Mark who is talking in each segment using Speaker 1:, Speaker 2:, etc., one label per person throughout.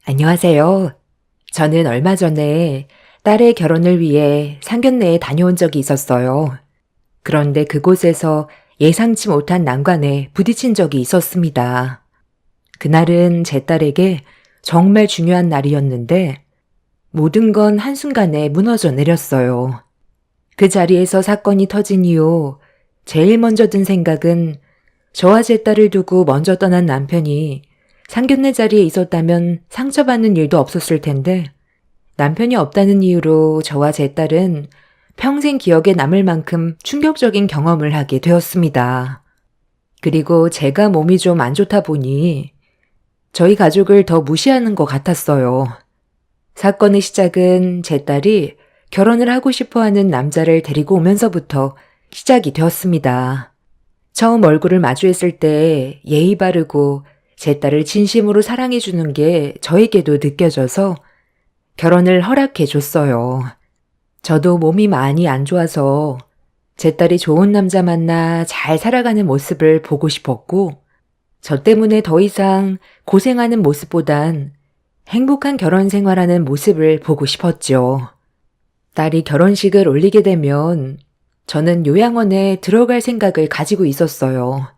Speaker 1: 안녕하세요. 저는 얼마 전에 딸의 결혼을 위해 상견례에 다녀온 적이 있었어요. 그런데 그곳에서 예상치 못한 난관에 부딪힌 적이 있었습니다. 그날은 제 딸에게 정말 중요한 날이었는데 모든 건 한순간에 무너져 내렸어요. 그 자리에서 사건이 터진 이후 제일 먼저 든 생각은 저와 제 딸을 두고 먼저 떠난 남편이 상견례 자리에 있었다면 상처받는 일도 없었을 텐데 남편이 없다는 이유로 저와 제 딸은 평생 기억에 남을 만큼 충격적인 경험을 하게 되었습니다. 그리고 제가 몸이 좀 안 좋다 보니 저희 가족을 더 무시하는 것 같았어요. 사건의 시작은 제 딸이 결혼을 하고 싶어 하는 남자를 데리고 오면서부터 시작이 되었습니다. 처음 얼굴을 마주했을 때 예의 바르고 제 딸을 진심으로 사랑해 주는 게 저에게도 느껴져서 결혼을 허락해 줬어요. 저도 몸이 많이 안 좋아서 제 딸이 좋은 남자 만나 잘 살아가는 모습을 보고 싶었고, 저 때문에 더 이상 고생하는 모습보단 행복한 결혼 생활하는 모습을 보고 싶었죠. 딸이 결혼식을 올리게 되면 저는 요양원에 들어갈 생각을 가지고 있었어요.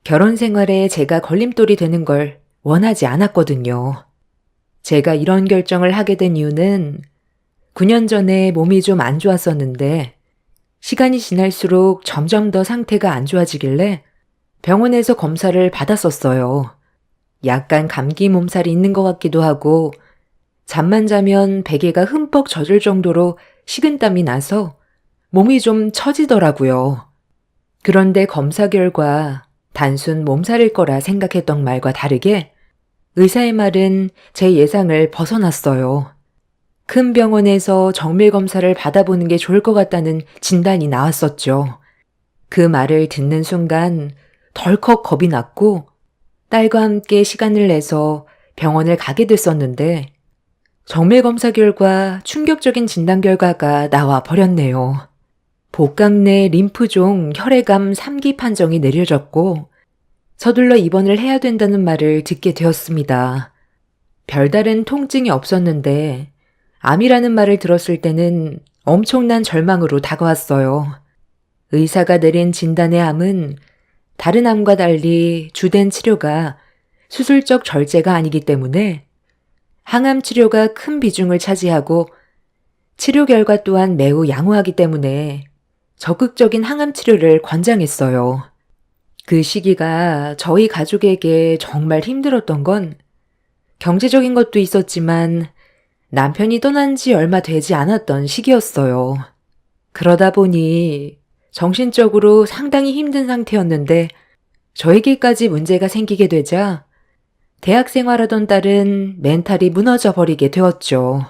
Speaker 1: 결혼 생활에 제가 걸림돌이 되는 걸 원하지 않았거든요. 제가 이런 결정을 하게 된 이유는 9년 전에 몸이 좀 안 좋았었는데 시간이 지날수록 점점 더 상태가 안 좋아지길래 병원에서 검사를 받았었어요. 약간 감기 몸살이 있는 것 같기도 하고 잠만 자면 베개가 흠뻑 젖을 정도로 식은땀이 나서 몸이 좀 처지더라고요. 그런데 검사 결과 단순 몸살일 거라 생각했던 말과 다르게 의사의 말은 제 예상을 벗어났어요. 큰 병원에서 정밀 검사를 받아보는 게 좋을 것 같다는 진단이 나왔었죠. 그 말을 듣는 순간 덜컥 겁이 났고 딸과 함께 시간을 내서 병원을 가게 됐었는데 정밀 검사 결과 충격적인 진단 결과가 나와 버렸네요. 복강 내 림프종 혈액암 3기 판정이 내려졌고 서둘러 입원을 해야 된다는 말을 듣게 되었습니다. 별다른 통증이 없었는데 암이라는 말을 들었을 때는 엄청난 절망으로 다가왔어요. 의사가 내린 진단의 암은 다른 암과 달리 주된 치료가 수술적 절제가 아니기 때문에 항암 치료가 큰 비중을 차지하고 치료 결과 또한 매우 양호하기 때문에 적극적인 항암 치료를 권장했어요. 그 시기가 저희 가족에게 정말 힘들었던 건 경제적인 것도 있었지만 남편이 떠난 지 얼마 되지 않았던 시기였어요. 그러다 보니 정신적으로 상당히 힘든 상태였는데 저에게까지 문제가 생기게 되자 대학 생활하던 딸은 멘탈이 무너져 버리게 되었죠.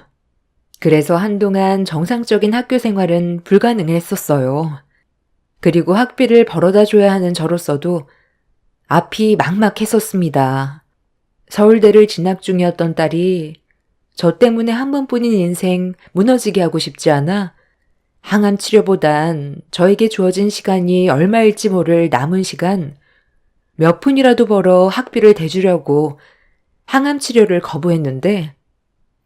Speaker 1: 그래서 한동안 정상적인 학교 생활은 불가능했었어요. 그리고 학비를 벌어다 줘야 하는 저로서도 앞이 막막했었습니다. 서울대를 진학 중이었던 딸이 저 때문에 한 번뿐인 인생 무너지게 하고 싶지 않아 항암 치료보단 저에게 주어진 시간이 얼마일지 모를 남은 시간 몇 푼이라도 벌어 학비를 대주려고 항암 치료를 거부했는데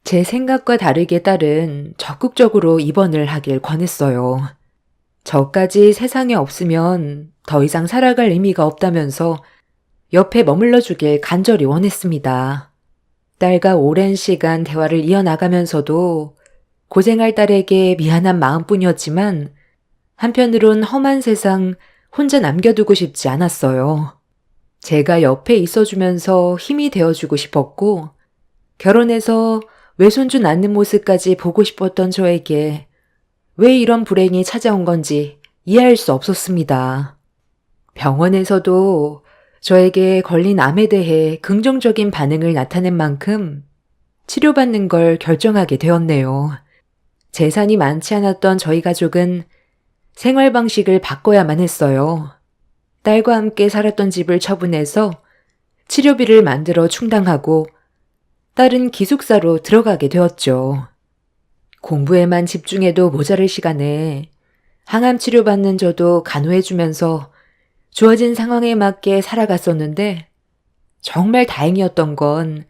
Speaker 1: 제 생각과 다르게 딸은 적극적으로 입원을 하길 권했어요. 저까지 세상에 없으면 더 이상 살아갈 의미가 없다면서 옆에 머물러 주길 간절히 원했습니다. 딸과 오랜 시간 대화를 이어나가면서도 고생할 딸에게 미안한 마음뿐이었지만 한편으론 험한 세상 혼자 남겨두고 싶지 않았어요. 제가 옆에 있어주면서 힘이 되어주고 싶었고 결혼해서 외손주 낳는 모습까지 보고 싶었던 저에게 왜 이런 불행이 찾아온 건지 이해할 수 없었습니다. 병원에서도 저에게 걸린 암에 대해 긍정적인 반응을 나타낸 만큼 치료받는 걸 결정하게 되었네요. 재산이 많지 않았던 저희 가족은 생활 방식을 바꿔야만 했어요. 딸과 함께 살았던 집을 처분해서 치료비를 만들어 충당하고 딸은 기숙사로 들어가게 되었죠. 공부에만 집중해도 모자랄 시간에 항암 치료받는 저도 간호해주면서 주어진 상황에 맞게 살아갔었는데 정말 다행이었던 건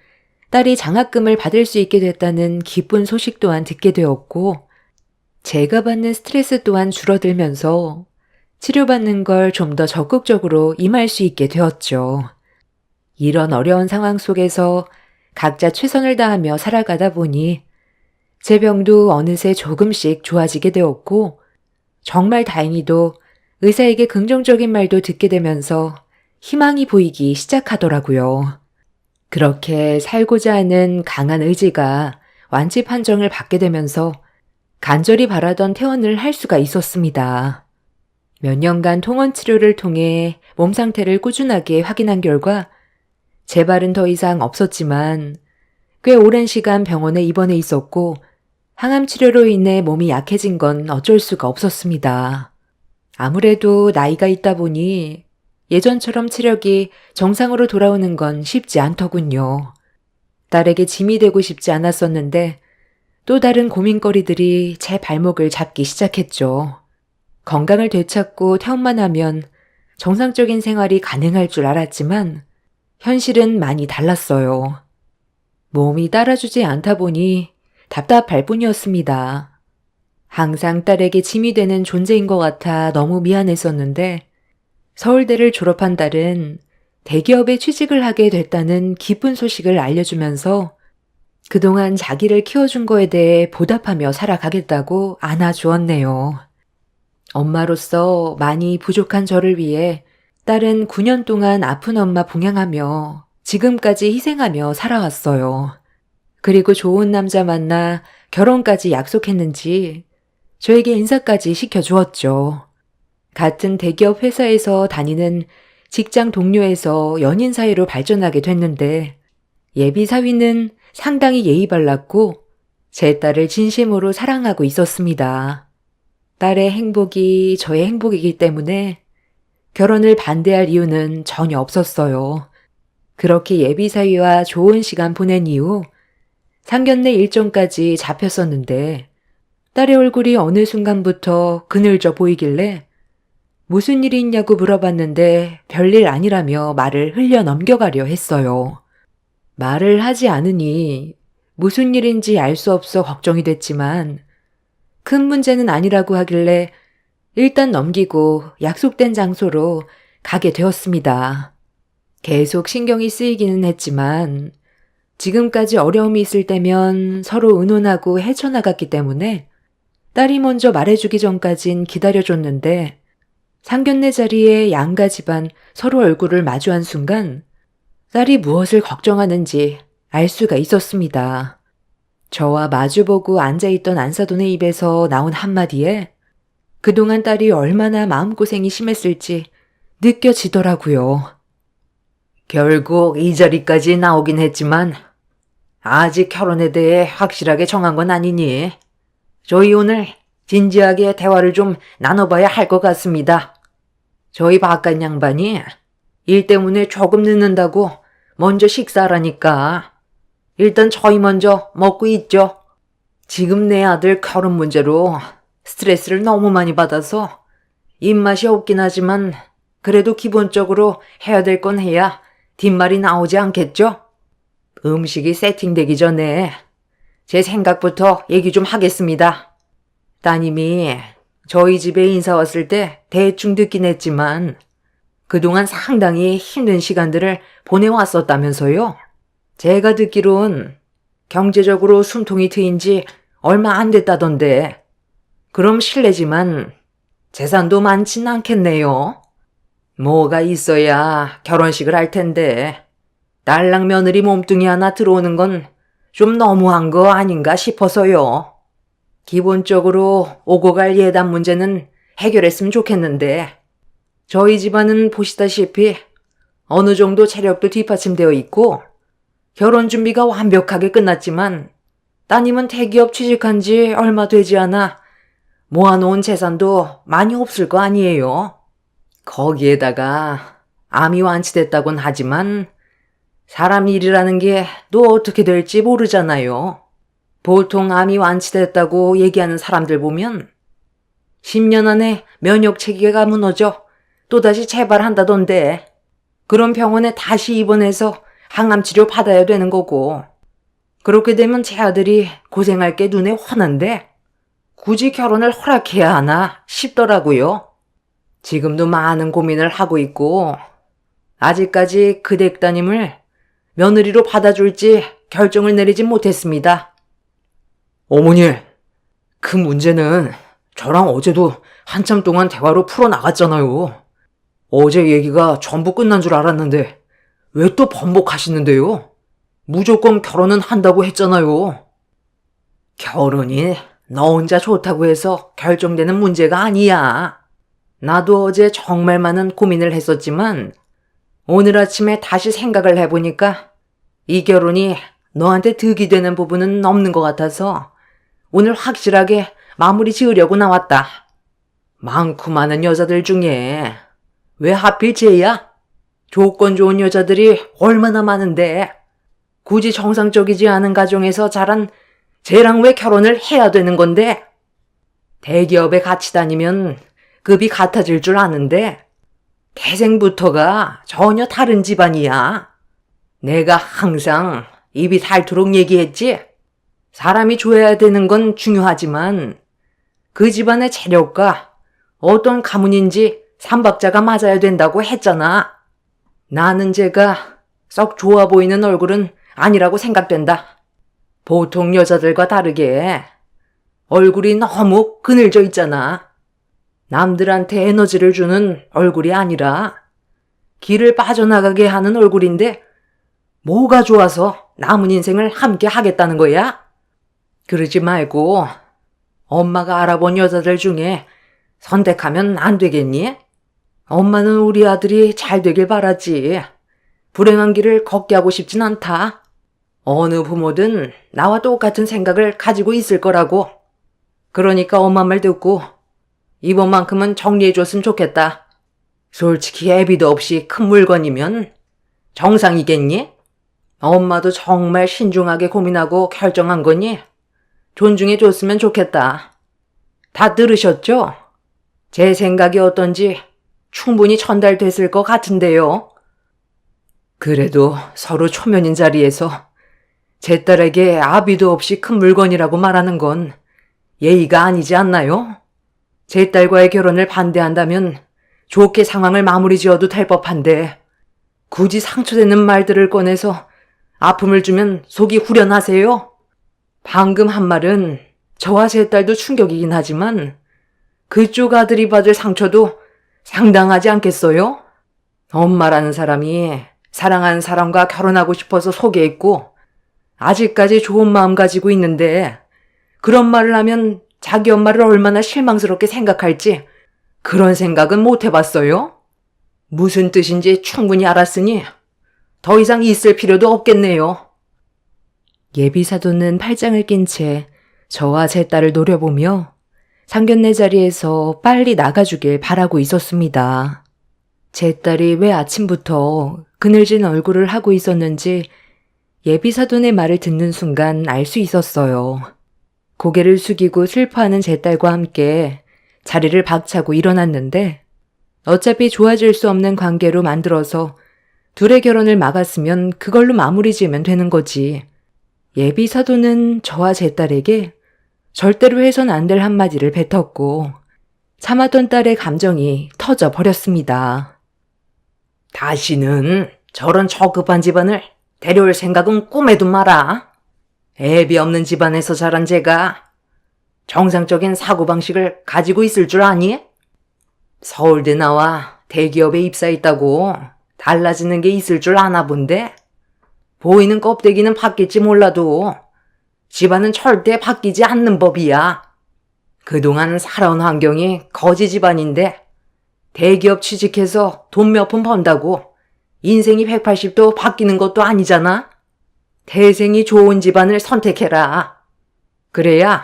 Speaker 1: 딸이 장학금을 받을 수 있게 됐다는 기쁜 소식 또한 듣게 되었고, 제가 받는 스트레스 또한 줄어들면서 치료받는 걸 좀 더 적극적으로 임할 수 있게 되었죠. 이런 어려운 상황 속에서 각자 최선을 다하며 살아가다 보니 제 병도 어느새 조금씩 좋아지게 되었고, 정말 다행히도 의사에게 긍정적인 말도 듣게 되면서 희망이 보이기 시작하더라고요. 그렇게 살고자 하는 강한 의지가 완치 판정을 받게 되면서 간절히 바라던 퇴원을 할 수가 있었습니다. 몇 년간 통원 치료를 통해 몸 상태를 꾸준하게 확인한 결과 재발은 더 이상 없었지만 꽤 오랜 시간 병원에 입원해 있었고 항암 치료로 인해 몸이 약해진 건 어쩔 수가 없었습니다. 아무래도 나이가 있다 보니 예전처럼 체력이 정상으로 돌아오는 건 쉽지 않더군요. 딸에게 짐이 되고 싶지 않았었는데 또 다른 고민거리들이 제 발목을 잡기 시작했죠. 건강을 되찾고 퇴원만 하면 정상적인 생활이 가능할 줄 알았지만 현실은 많이 달랐어요. 몸이 따라주지 않다 보니 답답할 뿐이었습니다. 항상 딸에게 짐이 되는 존재인 것 같아 너무 미안했었는데 서울대를 졸업한 딸은 대기업에 취직을 하게 됐다는 기쁜 소식을 알려주면서 그동안 자기를 키워준 거에 대해 보답하며 살아가겠다고 안아주었네요. 엄마로서 많이 부족한 저를 위해 딸은 9년 동안 아픈 엄마 봉양하며 지금까지 희생하며 살아왔어요. 그리고 좋은 남자 만나 결혼까지 약속했는지 저에게 인사까지 시켜주었죠. 같은 대기업 회사에서 다니는 직장 동료에서 연인 사이로 발전하게 됐는데 예비 사위는 상당히 예의 발랐고 제 딸을 진심으로 사랑하고 있었습니다. 딸의 행복이 저의 행복이기 때문에 결혼을 반대할 이유는 전혀 없었어요. 그렇게 예비 사위와 좋은 시간 보낸 이후 상견례 일정까지 잡혔었는데 딸의 얼굴이 어느 순간부터 그늘져 보이길래 무슨 일이 있냐고 물어봤는데 별일 아니라며 말을 흘려 넘겨가려 했어요. 말을 하지 않으니 무슨 일인지 알 수 없어 걱정이 됐지만 큰 문제는 아니라고 하길래 일단 넘기고 약속된 장소로 가게 되었습니다. 계속 신경이 쓰이기는 했지만 지금까지 어려움이 있을 때면 서로 의논하고 헤쳐나갔기 때문에 딸이 먼저 말해주기 전까진 기다려줬는데 상견례 자리에 양가 집안 서로 얼굴을 마주한 순간 딸이 무엇을 걱정하는지 알 수가 있었습니다. 저와 마주보고 앉아있던 안사돈의 입에서 나온 한마디에 그동안 딸이 얼마나 마음고생이 심했을지 느껴지더라고요. 결국 이 자리까지 나오긴 했지만 아직 결혼에 대해 확실하게 정한 건 아니니 저희 오늘 진지하게 대화를 좀 나눠봐야 할 것 같습니다. 저희 바깥 양반이 일 때문에 조금 늦는다고 먼저 식사하라니까 일단 저희 먼저 먹고 있죠. 지금 내 아들 결혼 문제로 스트레스를 너무 많이 받아서 입맛이 없긴 하지만 그래도 기본적으로 해야 될 건 해야 뒷말이 나오지 않겠죠? 음식이 세팅되기 전에 제 생각부터 얘기 좀 하겠습니다. 따님이 저희 집에 인사 왔을 때 대충 듣긴 했지만 그동안 상당히 힘든 시간들을 보내왔었다면서요. 제가 듣기론 경제적으로 숨통이 트인 지 얼마 안 됐다던데 그럼 실례지만 재산도 많진 않겠네요. 뭐가 있어야 결혼식을 할 텐데 딸랑 며느리 몸뚱이 하나 들어오는 건 좀 너무한 거 아닌가 싶어서요. 기본적으로 오고 갈 예단 문제는 해결했으면 좋겠는데 저희 집안은 보시다시피 어느 정도 체력도 뒷받침되어 있고 결혼 준비가 완벽하게 끝났지만 따님은 대기업 취직한 지 얼마 되지 않아 모아놓은 재산도 많이 없을 거 아니에요. 거기에다가 암이 완치됐다곤 하지만 사람 일이라는 게 또 어떻게 될지 모르잖아요. 보통 암이 완치됐다고 얘기하는 사람들 보면 10년 안에 면역 체계가 무너져 또다시 재발한다던데 그런 병원에 다시 입원해서 항암 치료 받아야 되는 거고 그렇게 되면 제 아들이 고생할 게 눈에 훤한데 굳이 결혼을 허락해야 하나 싶더라고요. 지금도 많은 고민을 하고 있고 아직까지 그 댁따님을 며느리로 받아줄지 결정을 내리진 못했습니다. 어머니, 그 문제는 저랑 어제도 한참 동안 대화로 풀어나갔잖아요. 어제 얘기가 전부 끝난 줄 알았는데 왜 또 번복하시는데요? 무조건 결혼은 한다고 했잖아요. 결혼이 너 혼자 좋다고 해서 결정되는 문제가 아니야. 나도 어제 정말 많은 고민을 했었지만 오늘 아침에 다시 생각을 해보니까 이 결혼이 너한테 득이 되는 부분은 없는 것 같아서 오늘 확실하게 마무리 지으려고 나왔다. 많고 많은 여자들 중에 왜 하필 쟤야? 조건 좋은 여자들이 얼마나 많은데 굳이 정상적이지 않은 가정에서 자란 쟤랑 왜 결혼을 해야 되는 건데? 대기업에 같이 다니면 급이 같아질 줄 아는데 태생부터가 전혀 다른 집안이야. 내가 항상 입이 닳도록 얘기했지. 사람이 좋아야 되는 건 중요하지만 그 집안의 재력과 어떤 가문인지 삼박자가 맞아야 된다고 했잖아. 나는 쟤가 썩 좋아 보이는 얼굴은 아니라고 생각된다. 보통 여자들과 다르게 얼굴이 너무 그늘져 있잖아. 남들한테 에너지를 주는 얼굴이 아니라 길을 빠져나가게 하는 얼굴인데 뭐가 좋아서 남은 인생을 함께 하겠다는 거야? 그러지 말고 엄마가 알아본 여자들 중에 선택하면 안 되겠니? 엄마는 우리 아들이 잘 되길 바라지. 불행한 길을 걷게 하고 싶진 않다. 어느 부모든 나와 똑같은 생각을 가지고 있을 거라고. 그러니까 엄마 말 듣고 이번만큼은 정리해줬으면 좋겠다. 솔직히 애비도 없이 큰 물건이면 정상이겠니? 엄마도 정말 신중하게 고민하고 결정한 거니 존중해줬으면 좋겠다. 다 들으셨죠? 제 생각이 어떤지 충분히 전달됐을 것 같은데요. 그래도 서로 초면인 자리에서 제 딸에게 아비도 없이 큰 물건이라고 말하는 건 예의가 아니지 않나요? 제 딸과의 결혼을 반대한다면 좋게 상황을 마무리 지어도 될 법한데 굳이 상처되는 말들을 꺼내서 아픔을 주면 속이 후련하세요? 방금 한 말은 저와 제 딸도 충격이긴 하지만 그쪽 아들이 받을 상처도 상당하지 않겠어요? 엄마라는 사람이 사랑하는 사람과 결혼하고 싶어서 속에 있고 아직까지 좋은 마음 가지고 있는데 그런 말을 하면 자기 엄마를 얼마나 실망스럽게 생각할지 그런 생각은 못 해봤어요? 무슨 뜻인지 충분히 알았으니 더 이상 있을 필요도 없겠네요. 예비사도는 팔짱을 낀 채 저와 제 딸을 노려보며 상견례 자리에서 빨리 나가주길 바라고 있었습니다. 제 딸이 왜 아침부터 그늘진 얼굴을 하고 있었는지 예비사돈의 말을 듣는 순간 알 수 있었어요. 고개를 숙이고 슬퍼하는 제 딸과 함께 자리를 박차고 일어났는데 어차피 좋아질 수 없는 관계로 만들어서 둘의 결혼을 막았으면 그걸로 마무리 지으면 되는 거지. 예비사돈은 저와 제 딸에게 절대로 해선 안 될 한마디를 뱉었고 참았던 딸의 감정이 터져 버렸습니다. 다시는 저런 저급한 집안을 데려올 생각은 꿈에도 마라. 애비 없는 집안에서 자란 제가 정상적인 사고방식을 가지고 있을 줄 아니? 서울대 나와 대기업에 입사했다고 달라지는 게 있을 줄 아나 본데? 보이는 껍데기는 바뀔지 몰라도 집안은 절대 바뀌지 않는 법이야. 그동안 살아온 환경이 거지 집안인데 대기업 취직해서 돈 몇 푼 번다고 인생이 180도 바뀌는 것도 아니잖아. 태생이 좋은 집안을 선택해라. 그래야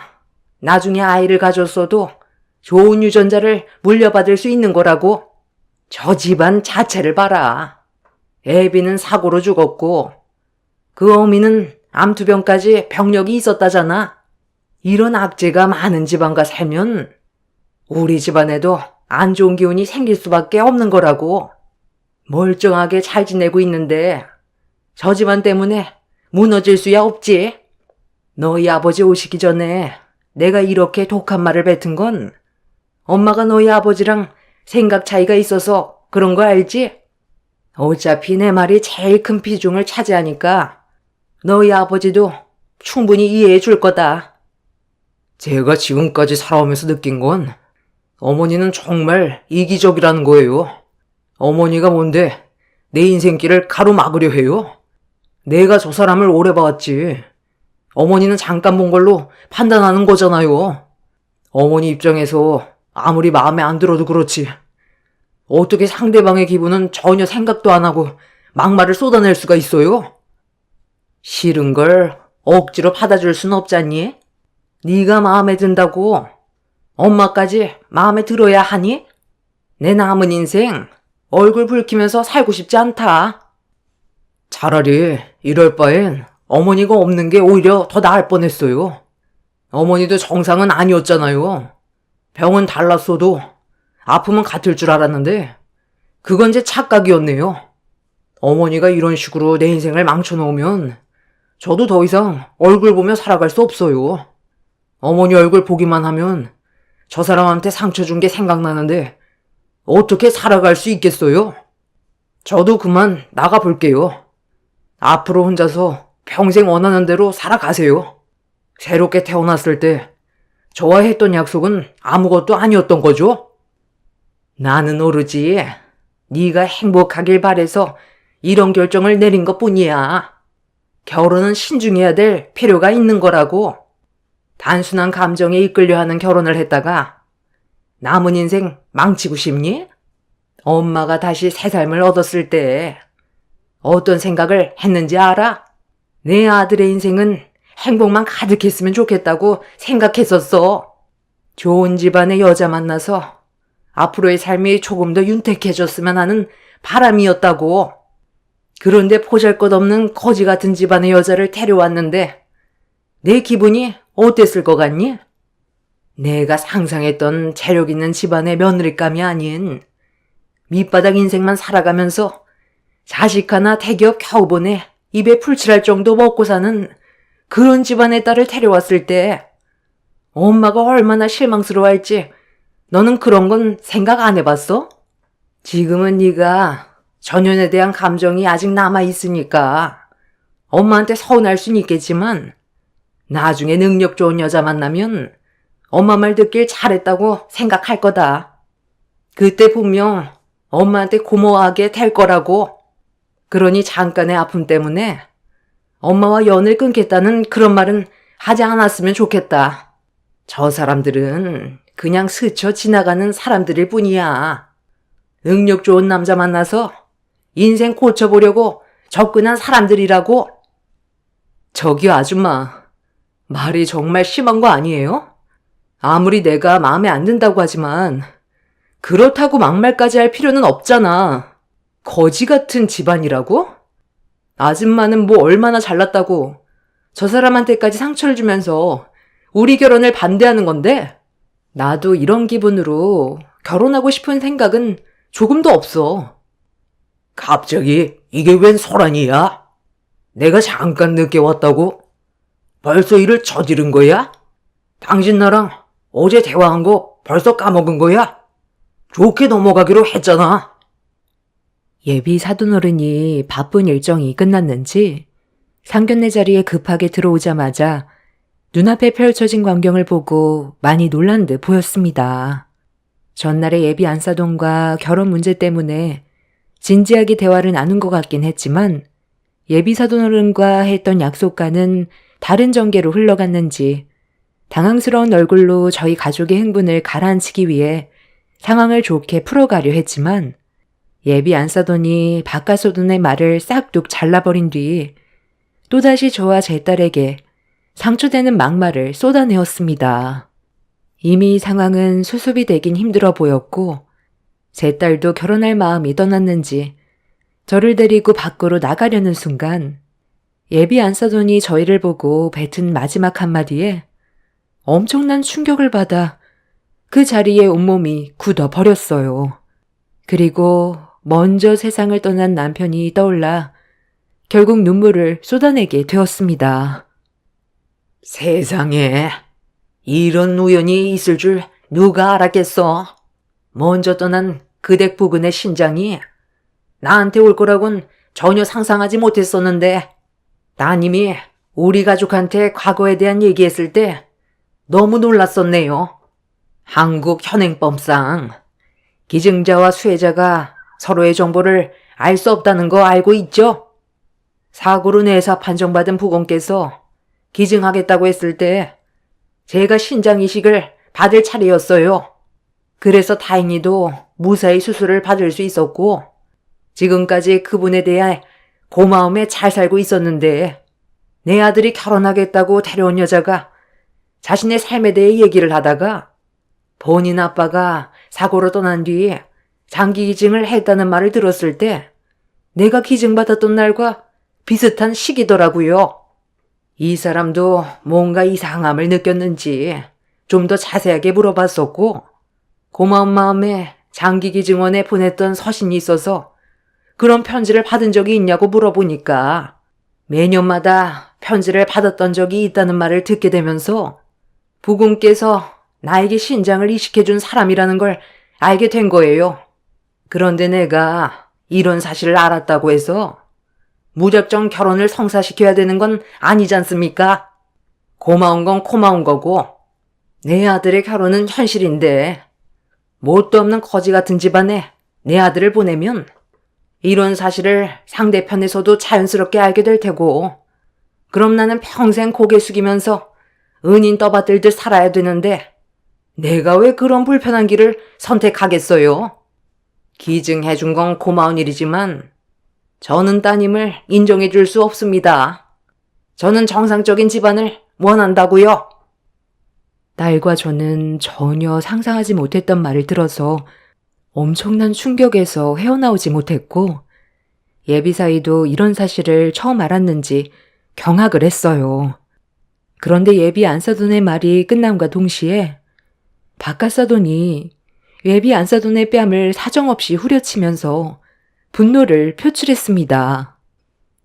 Speaker 1: 나중에 아이를 가졌어도 좋은 유전자를 물려받을 수 있는 거라고. 저 집안 자체를 봐라. 애비는 사고로 죽었고 그 어미는 암투병까지 병력이 있었다잖아. 이런 악재가 많은 집안과 살면 우리 집안에도 안 좋은 기운이 생길 수밖에 없는 거라고. 멀쩡하게 잘 지내고 있는데 저 집안 때문에 무너질 수야 없지.
Speaker 2: 너희 아버지 오시기 전에 내가 이렇게 독한 말을 뱉은 건 엄마가 너희 아버지랑 생각 차이가 있어서 그런 거 알지? 어차피 내 말이 제일 큰 비중을 차지하니까 너희 아버지도 충분히 이해해 줄 거다. 제가 지금까지 살아오면서 느낀 건 어머니는 정말 이기적이라는 거예요. 어머니가 뭔데 내 인생길을 가로막으려 해요? 내가 저 사람을 오래 봐왔지. 어머니는 잠깐 본 걸로 판단하는 거잖아요. 어머니 입장에서 아무리 마음에 안 들어도 그렇지. 어떻게 상대방의 기분은 전혀 생각도 안 하고 막말을 쏟아낼 수가 있어요? 싫은 걸 억지로 받아줄 순 없잖니? 네가 마음에 든다고 엄마까지 마음에 들어야 하니? 내 남은 인생 얼굴 붉히면서 살고 싶지 않다. 차라리 이럴 바엔 어머니가 없는 게 오히려 더 나을 뻔했어요. 어머니도 정상은 아니었잖아요. 병은 달랐어도 아픔은 같을 줄 알았는데 그건 제 착각이었네요. 어머니가 이런 식으로 내 인생을 망쳐놓으면 저도 더 이상 얼굴 보며 살아갈 수 없어요. 어머니 얼굴 보기만 하면 저 사람한테 상처 준 게 생각나는데 어떻게 살아갈 수 있겠어요? 저도 그만 나가볼게요. 앞으로 혼자서 평생 원하는 대로 살아가세요. 새롭게 태어났을 때 저와 했던 약속은 아무것도 아니었던 거죠? 나는 오르지. 네가 행복하길 바래서 이런 결정을 내린 것뿐이야. 결혼은 신중해야 될 필요가 있는 거라고. 단순한 감정에 이끌려 하는 결혼을 했다가 남은 인생 망치고 싶니? 엄마가 다시 새 삶을 얻었을 때 어떤 생각을 했는지 알아? 내 아들의 인생은 행복만 가득했으면 좋겠다고 생각했었어. 좋은 집안의 여자 만나서 앞으로의 삶이 조금 더 윤택해졌으면 하는 바람이었다고. 그런데 보잘것없는 거지 같은 집안의 여자를 데려왔는데 내 기분이 어땠을 것 같니? 내가 상상했던 재력 있는 집안의 며느리감이 아닌 밑바닥 인생만 살아가면서 자식 하나 대기업 겨우 보내 입에 풀칠할 정도 먹고 사는 그런 집안의 딸을 데려왔을 때 엄마가 얼마나 실망스러워할지 너는 그런 건 생각 안 해봤어? 지금은 네가 전연에 대한 감정이 아직 남아있으니까 엄마한테 서운할 순 있겠지만 나중에 능력 좋은 여자 만나면 엄마 말 듣길 잘했다고 생각할 거다. 그때 분명 엄마한테 고마워하게 될 거라고. 그러니 잠깐의 아픔 때문에 엄마와 연을 끊겠다는 그런 말은 하지 않았으면 좋겠다. 저 사람들은 그냥 스쳐 지나가는 사람들일 뿐이야. 능력 좋은 남자 만나서 인생 고쳐보려고 접근한 사람들이라고. 저기요 아줌마, 말이 정말 심한 거 아니에요? 아무리 내가 마음에 안 든다고 하지만 그렇다고 막말까지 할 필요는 없잖아. 거지 같은 집안이라고? 아줌마는 뭐 얼마나 잘났다고 저 사람한테까지 상처를 주면서 우리 결혼을 반대하는 건데 나도 이런 기분으로 결혼하고 싶은 생각은 조금도 없어. 갑자기 이게 웬 소란이야? 내가 잠깐 늦게 왔다고? 벌써 일을 저지른 거야? 당신 나랑 어제 대화한 거 벌써 까먹은 거야? 좋게 넘어가기로 했잖아.
Speaker 1: 예비 사돈어른이 바쁜 일정이 끝났는지 상견례 자리에 급하게 들어오자마자 눈앞에 펼쳐진 광경을 보고 많이 놀란 듯 보였습니다. 전날의 예비 안사돈과 결혼 문제 때문에 진지하게 대화를 나눈 것 같긴 했지만 예비 사돈어른과 했던 약속과는 다른 전개로 흘러갔는지 당황스러운 얼굴로 저희 가족의 흥분을 가라앉히기 위해 상황을 좋게 풀어가려 했지만 예비 안사돈이 바깥사돈의 말을 싹둑 잘라버린 뒤 또다시 저와 제 딸에게 상처되는 막말을 쏟아내었습니다. 이미 상황은 수습이 되긴 힘들어 보였고 제 딸도 결혼할 마음이 떠났는지 저를 데리고 밖으로 나가려는 순간 예비 안사돈이 저희를 보고 뱉은 마지막 한마디에 엄청난 충격을 받아 그 자리에 온몸이 굳어버렸어요. 그리고 먼저 세상을 떠난 남편이 떠올라 결국 눈물을 쏟아내게 되었습니다.
Speaker 2: 세상에, 이런 우연이 있을 줄 누가 알았겠어? 먼저 떠난 그댁 부근의 신장이 나한테 올 거라곤 전혀 상상하지 못했었는데, 따님이 우리 가족한테 과거에 대한 얘기했을 때 너무 놀랐었네요. 한국 현행법상 기증자와 수혜자가 서로의 정보를 알 수 없다는 거 알고 있죠? 사고로 뇌사 판정받은 부검께서 기증하겠다고 했을 때 제가 신장 이식을 받을 차례였어요. 그래서 다행히도 무사히 수술을 받을 수 있었고 지금까지 그분에 대해 고마움에 잘 살고 있었는데 내 아들이 결혼하겠다고 데려온 여자가 자신의 삶에 대해 얘기를 하다가 본인 아빠가 사고로 떠난 뒤 장기 기증을 했다는 말을 들었을 때 내가 기증받았던 날과 비슷한 시기더라고요. 이 사람도 뭔가 이상함을 느꼈는지 좀 더 자세하게 물어봤었고 고마운 마음에 장기 기증원에 보냈던 서신이 있어서 그런 편지를 받은 적이 있냐고 물어보니까 매년마다 편지를 받았던 적이 있다는 말을 듣게 되면서 부군께서 나에게 신장을 이식해준 사람이라는 걸 알게 된 거예요. 그런데 내가 이런 사실을 알았다고 해서 무작정 결혼을 성사시켜야 되는 건 아니지 않습니까? 고마운 건 고마운 거고 내 아들의 결혼은 현실인데 뭣도 없는 거지 같은 집안에 내 아들을 보내면 이런 사실을 상대편에서도 자연스럽게 알게 될 테고 그럼 나는 평생 고개 숙이면서 은인 떠받들듯 살아야 되는데 내가 왜 그런 불편한 길을 선택하겠어요? 기증해준 건 고마운 일이지만 저는 따님을 인정해 줄 수 없습니다. 저는 정상적인 집안을 원한다고요.
Speaker 1: 딸과 저는 전혀 상상하지 못했던 말을 들어서 엄청난 충격에서 헤어나오지 못했고 예비사이도 이런 사실을 처음 알았는지 경악을 했어요. 그런데 예비 안사돈의 말이 끝남과 동시에 바깥사돈이 예비 안사돈의 뺨을 사정없이 후려치면서 분노를 표출했습니다.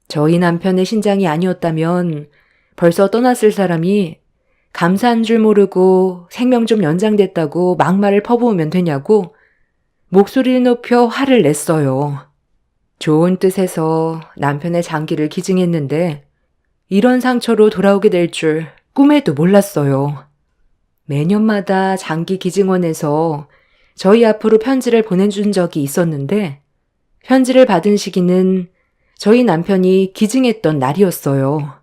Speaker 1: 저희 남편의 신장이 아니었다면 벌써 떠났을 사람이 감사한 줄 모르고 생명 좀 연장됐다고 막말을 퍼부으면 되냐고 목소리를 높여 화를 냈어요. 좋은 뜻에서 남편의 장기를 기증했는데 이런 상처로 돌아오게 될 줄 꿈에도 몰랐어요. 매년마다 장기 기증원에서 저희 앞으로 편지를 보내준 적이 있었는데 편지를 받은 시기는 저희 남편이 기증했던 날이었어요.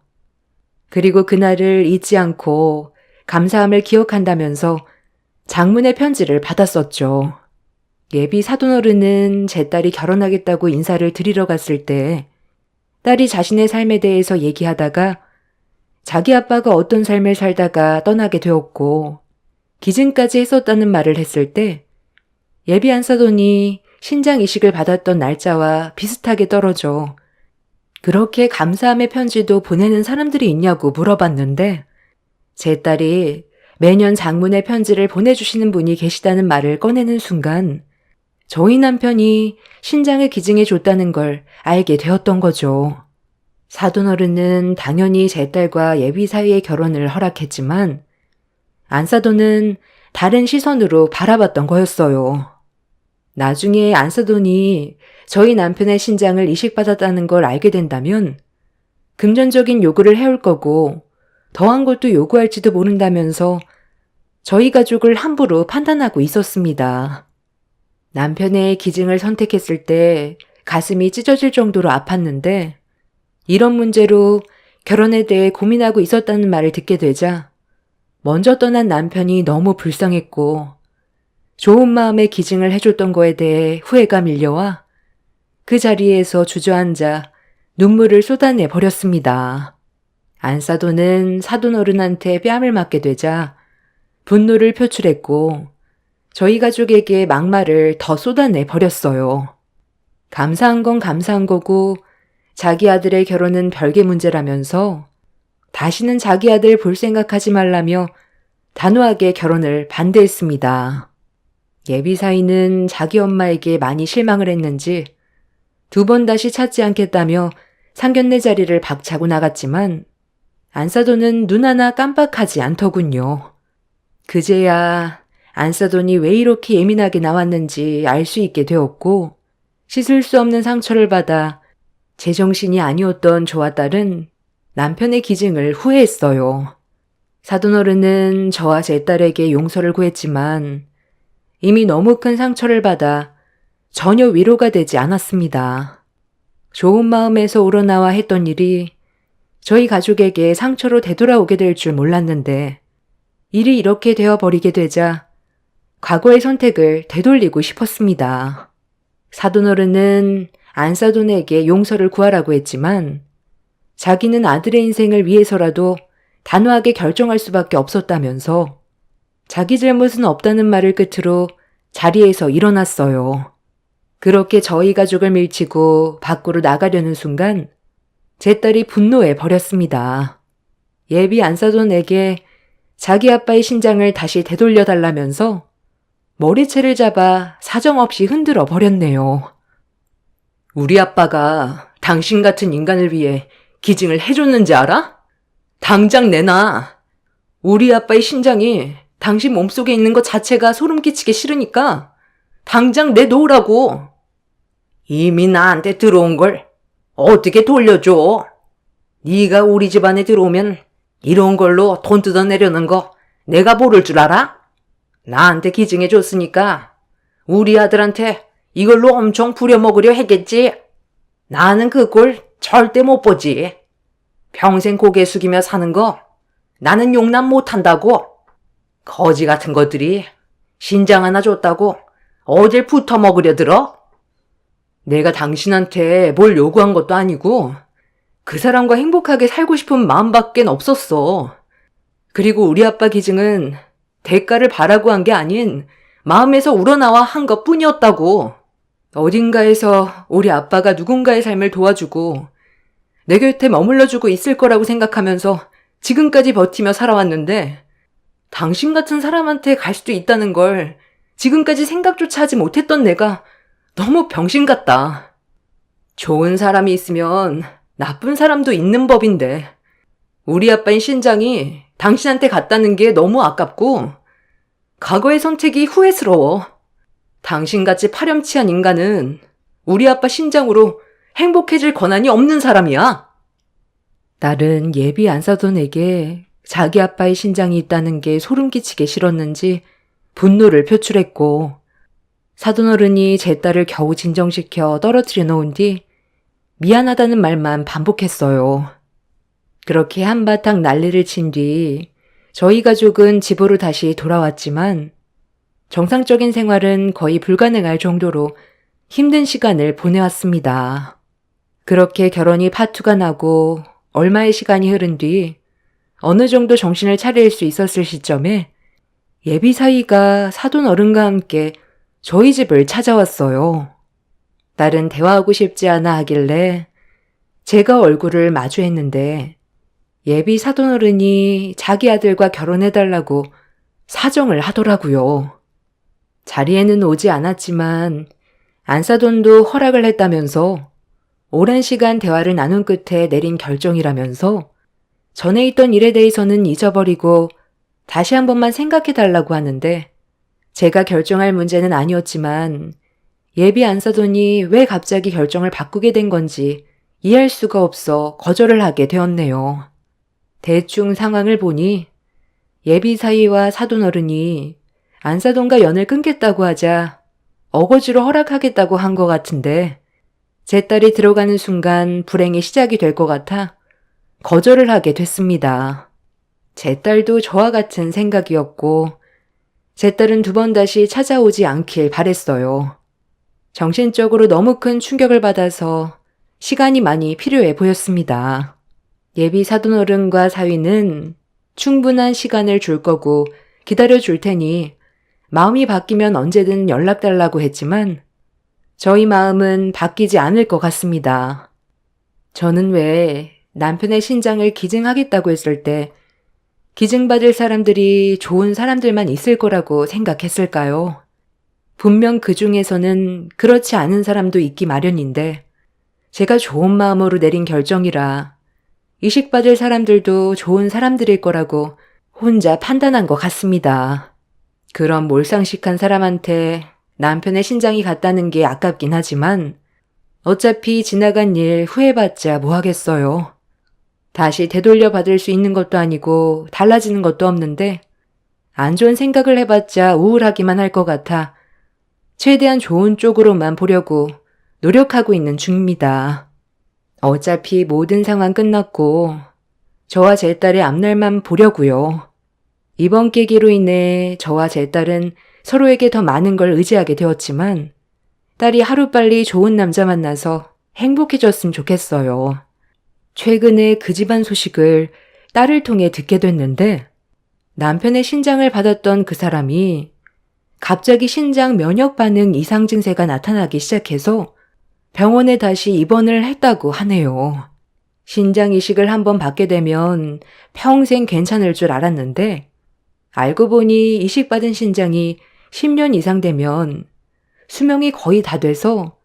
Speaker 1: 그리고 그날을 잊지 않고 감사함을 기억한다면서 장문의 편지를 받았었죠. 예비 사돈어른은 제 딸이 결혼하겠다고 인사를 드리러 갔을 때 딸이 자신의 삶에 대해서 얘기하다가 자기 아빠가 어떤 삶을 살다가 떠나게 되었고 기증까지 했었다는 말을 했을 때 예비 안사돈이 신장 이식을 받았던 날짜와 비슷하게 떨어져 그렇게 감사함의 편지도 보내는 사람들이 있냐고 물어봤는데 제 딸이 매년 장문의 편지를 보내주시는 분이 계시다는 말을 꺼내는 순간 저희 남편이 신장을 기증해 줬다는 걸 알게 되었던 거죠. 사돈어른은 당연히 제 딸과 예비 사이의 결혼을 허락했지만 안사돈은 다른 시선으로 바라봤던 거였어요. 나중에 안사돈이 저희 남편의 신장을 이식받았다는 걸 알게 된다면 금전적인 요구를 해올 거고 더한 것도 요구할지도 모른다면서 저희 가족을 함부로 판단하고 있었습니다. 남편의 기증을 선택했을 때 가슴이 찢어질 정도로 아팠는데 이런 문제로 결혼에 대해 고민하고 있었다는 말을 듣게 되자 먼저 떠난 남편이 너무 불쌍했고 좋은 마음에 기증을 해줬던 거에 대해 후회가 밀려와 그 자리에서 주저앉아 눈물을 쏟아내 버렸습니다. 안사돈은 사돈어른한테 뺨을 맞게 되자 분노를 표출했고 저희 가족에게 막말을 더 쏟아내 버렸어요. 감사한 건 감사한 거고 자기 아들의 결혼은 별개 문제라면서 다시는 자기 아들 볼 생각하지 말라며 단호하게 결혼을 반대했습니다. 예비 사이는 자기 엄마에게 많이 실망을 했는지 2번 다시 찾지 않겠다며 상견례 자리를 박차고 나갔지만 안사돈은 눈 하나 깜빡하지 않더군요. 그제야 안사돈이 왜 이렇게 예민하게 나왔는지 알 수 있게 되었고, 씻을 수 없는 상처를 받아 제정신이 아니었던 저와 딸은 남편의 기증을 후회했어요. 사돈어른은 저와 제 딸에게 용서를 구했지만 이미 너무 큰 상처를 받아 전혀 위로가 되지 않았습니다. 좋은 마음에서 우러나와 했던 일이 저희 가족에게 상처로 되돌아오게 될 줄 몰랐는데 일이 이렇게 되어버리게 되자 과거의 선택을 되돌리고 싶었습니다. 사돈어른은 안사돈에게 용서를 구하라고 했지만 자기는 아들의 인생을 위해서라도 단호하게 결정할 수밖에 없었다면서 자기 잘못은 없다는 말을 끝으로 자리에서 일어났어요. 그렇게 저희 가족을 밀치고 밖으로 나가려는 순간 제 딸이 분노해 버렸습니다. 예비 안사돈에게 자기 아빠의 신장을 다시 되돌려 달라면서 머리채를 잡아 사정없이 흔들어 버렸네요. 우리 아빠가 당신 같은 인간을 위해 기증을 해줬는지 알아? 당장 내놔. 우리 아빠의 신장이 당신 몸속에 있는 것 자체가 소름 끼치게 싫으니까 당장 내놓으라고. 이미 나한테 들어온 걸 어떻게 돌려줘? 네가 우리 집안에 들어오면 이런 걸로 돈 뜯어내려는 거 내가 모를 줄 알아? 나한테 기증해줬으니까 우리 아들한테 이걸로 엄청 부려먹으려 했겠지? 나는 그 꼴 절대 못 보지. 평생 고개 숙이며 사는 거 나는 용납 못한다고. 거지 같은 것들이 신장 하나 줬다고 어딜 붙어먹으려 들어? 내가 당신한테 뭘 요구한 것도 아니고 그 사람과 행복하게 살고 싶은 마음밖엔 없었어. 그리고 우리 아빠 기증은 대가를 바라고 한 게 아닌 마음에서 우러나와 한 것뿐이었다고. 어딘가에서 우리 아빠가 누군가의 삶을 도와주고 내 곁에 머물러주고 있을 거라고 생각하면서 지금까지 버티며 살아왔는데 당신 같은 사람한테 갈 수도 있다는 걸 지금까지 생각조차 하지 못했던 내가 너무 병신 같다. 좋은 사람이 있으면 나쁜 사람도 있는 법인데 우리 아빠인 신장이 당신한테 갔다는 게 너무 아깝고 과거의 선택이 후회스러워. 당신같이 파렴치한 인간은 우리 아빠 신장으로 행복해질 권한이 없는 사람이야. 딸은 예비 안사돈에게 자기 아빠의 신장이 있다는 게 소름 끼치게 싫었는지 분노를 표출했고 사돈어른이 제 딸을 겨우 진정시켜 떨어뜨려 놓은 뒤 미안하다는 말만 반복했어요. 그렇게 한바탕 난리를 친 뒤 저희 가족은 집으로 다시 돌아왔지만 정상적인 생활은 거의 불가능할 정도로 힘든 시간을 보내왔습니다. 그렇게 결혼이 파투가 나고 얼마의 시간이 흐른 뒤 어느 정도 정신을 차릴 수 있었을 시점에 예비 사위가 사돈 어른과 함께 저희 집을 찾아왔어요. 딸은 대화하고 싶지 않아 하길래 제가 얼굴을 마주했는데 예비 사돈 어른이 자기 아들과 결혼해달라고 사정을 하더라고요. 자리에는 오지 않았지만 안사돈도 허락을 했다면서 오랜 시간 대화를 나눈 끝에 내린 결정이라면서 전에 있던 일에 대해서는 잊어버리고 다시 한 번만 생각해달라고 하는데 제가 결정할 문제는 아니었지만 예비 안사돈이 왜 갑자기 결정을 바꾸게 된 건지 이해할 수가 없어 거절을 하게 되었네요. 대충 상황을 보니 예비 사위와 사돈 어른이 안사돈과 연을 끊겠다고 하자 어거지로 허락하겠다고 한 것 같은데 제 딸이 들어가는 순간 불행이 시작이 될 것 같아 거절을 하게 됐습니다. 제 딸도 저와 같은 생각이었고 제 딸은 두 번 다시 찾아오지 않길 바랬어요. 정신적으로 너무 큰 충격을 받아서 시간이 많이 필요해 보였습니다. 예비 사돈어른과 사위는 충분한 시간을 줄 거고 기다려줄 테니 마음이 바뀌면 언제든 연락 달라고 했지만 저희 마음은 바뀌지 않을 것 같습니다. 저는 왜 남편의 신장을 기증하겠다고 했을 때 기증받을 사람들이 좋은 사람들만 있을 거라고 생각했을까요? 분명 그 중에서는 그렇지 않은 사람도 있기 마련인데 제가 좋은 마음으로 내린 결정이라 이식받을 사람들도 좋은 사람들일 거라고 혼자 판단한 것 같습니다. 그런 몰상식한 사람한테 남편의 신장이 갔다는 게 아깝긴 하지만 어차피 지나간 일 후회받자 뭐 하겠어요. 다시 되돌려 받을 수 있는 것도 아니고 달라지는 것도 없는데 안 좋은 생각을 해봤자 우울하기만 할 것 같아 최대한 좋은 쪽으로만 보려고 노력하고 있는 중입니다. 어차피 모든 상황 끝났고 저와 제 딸의 앞날만 보려고요. 이번 계기로 인해 저와 제 딸은 서로에게 더 많은 걸 의지하게 되었지만 딸이 하루빨리 좋은 남자 만나서 행복해졌으면 좋겠어요. 최근에 그 집안 소식을 딸을 통해 듣게 됐는데 남편의 신장을 받았던 그 사람이 갑자기 신장 면역 반응 이상 증세가 나타나기 시작해서 병원에 다시 입원을 했다고 하네요. 신장 이식을 한번 받게 되면 평생 괜찮을 줄 알았는데 알고 보니 이식받은 신장이 10년 이상 되면 수명이 거의 다 돼서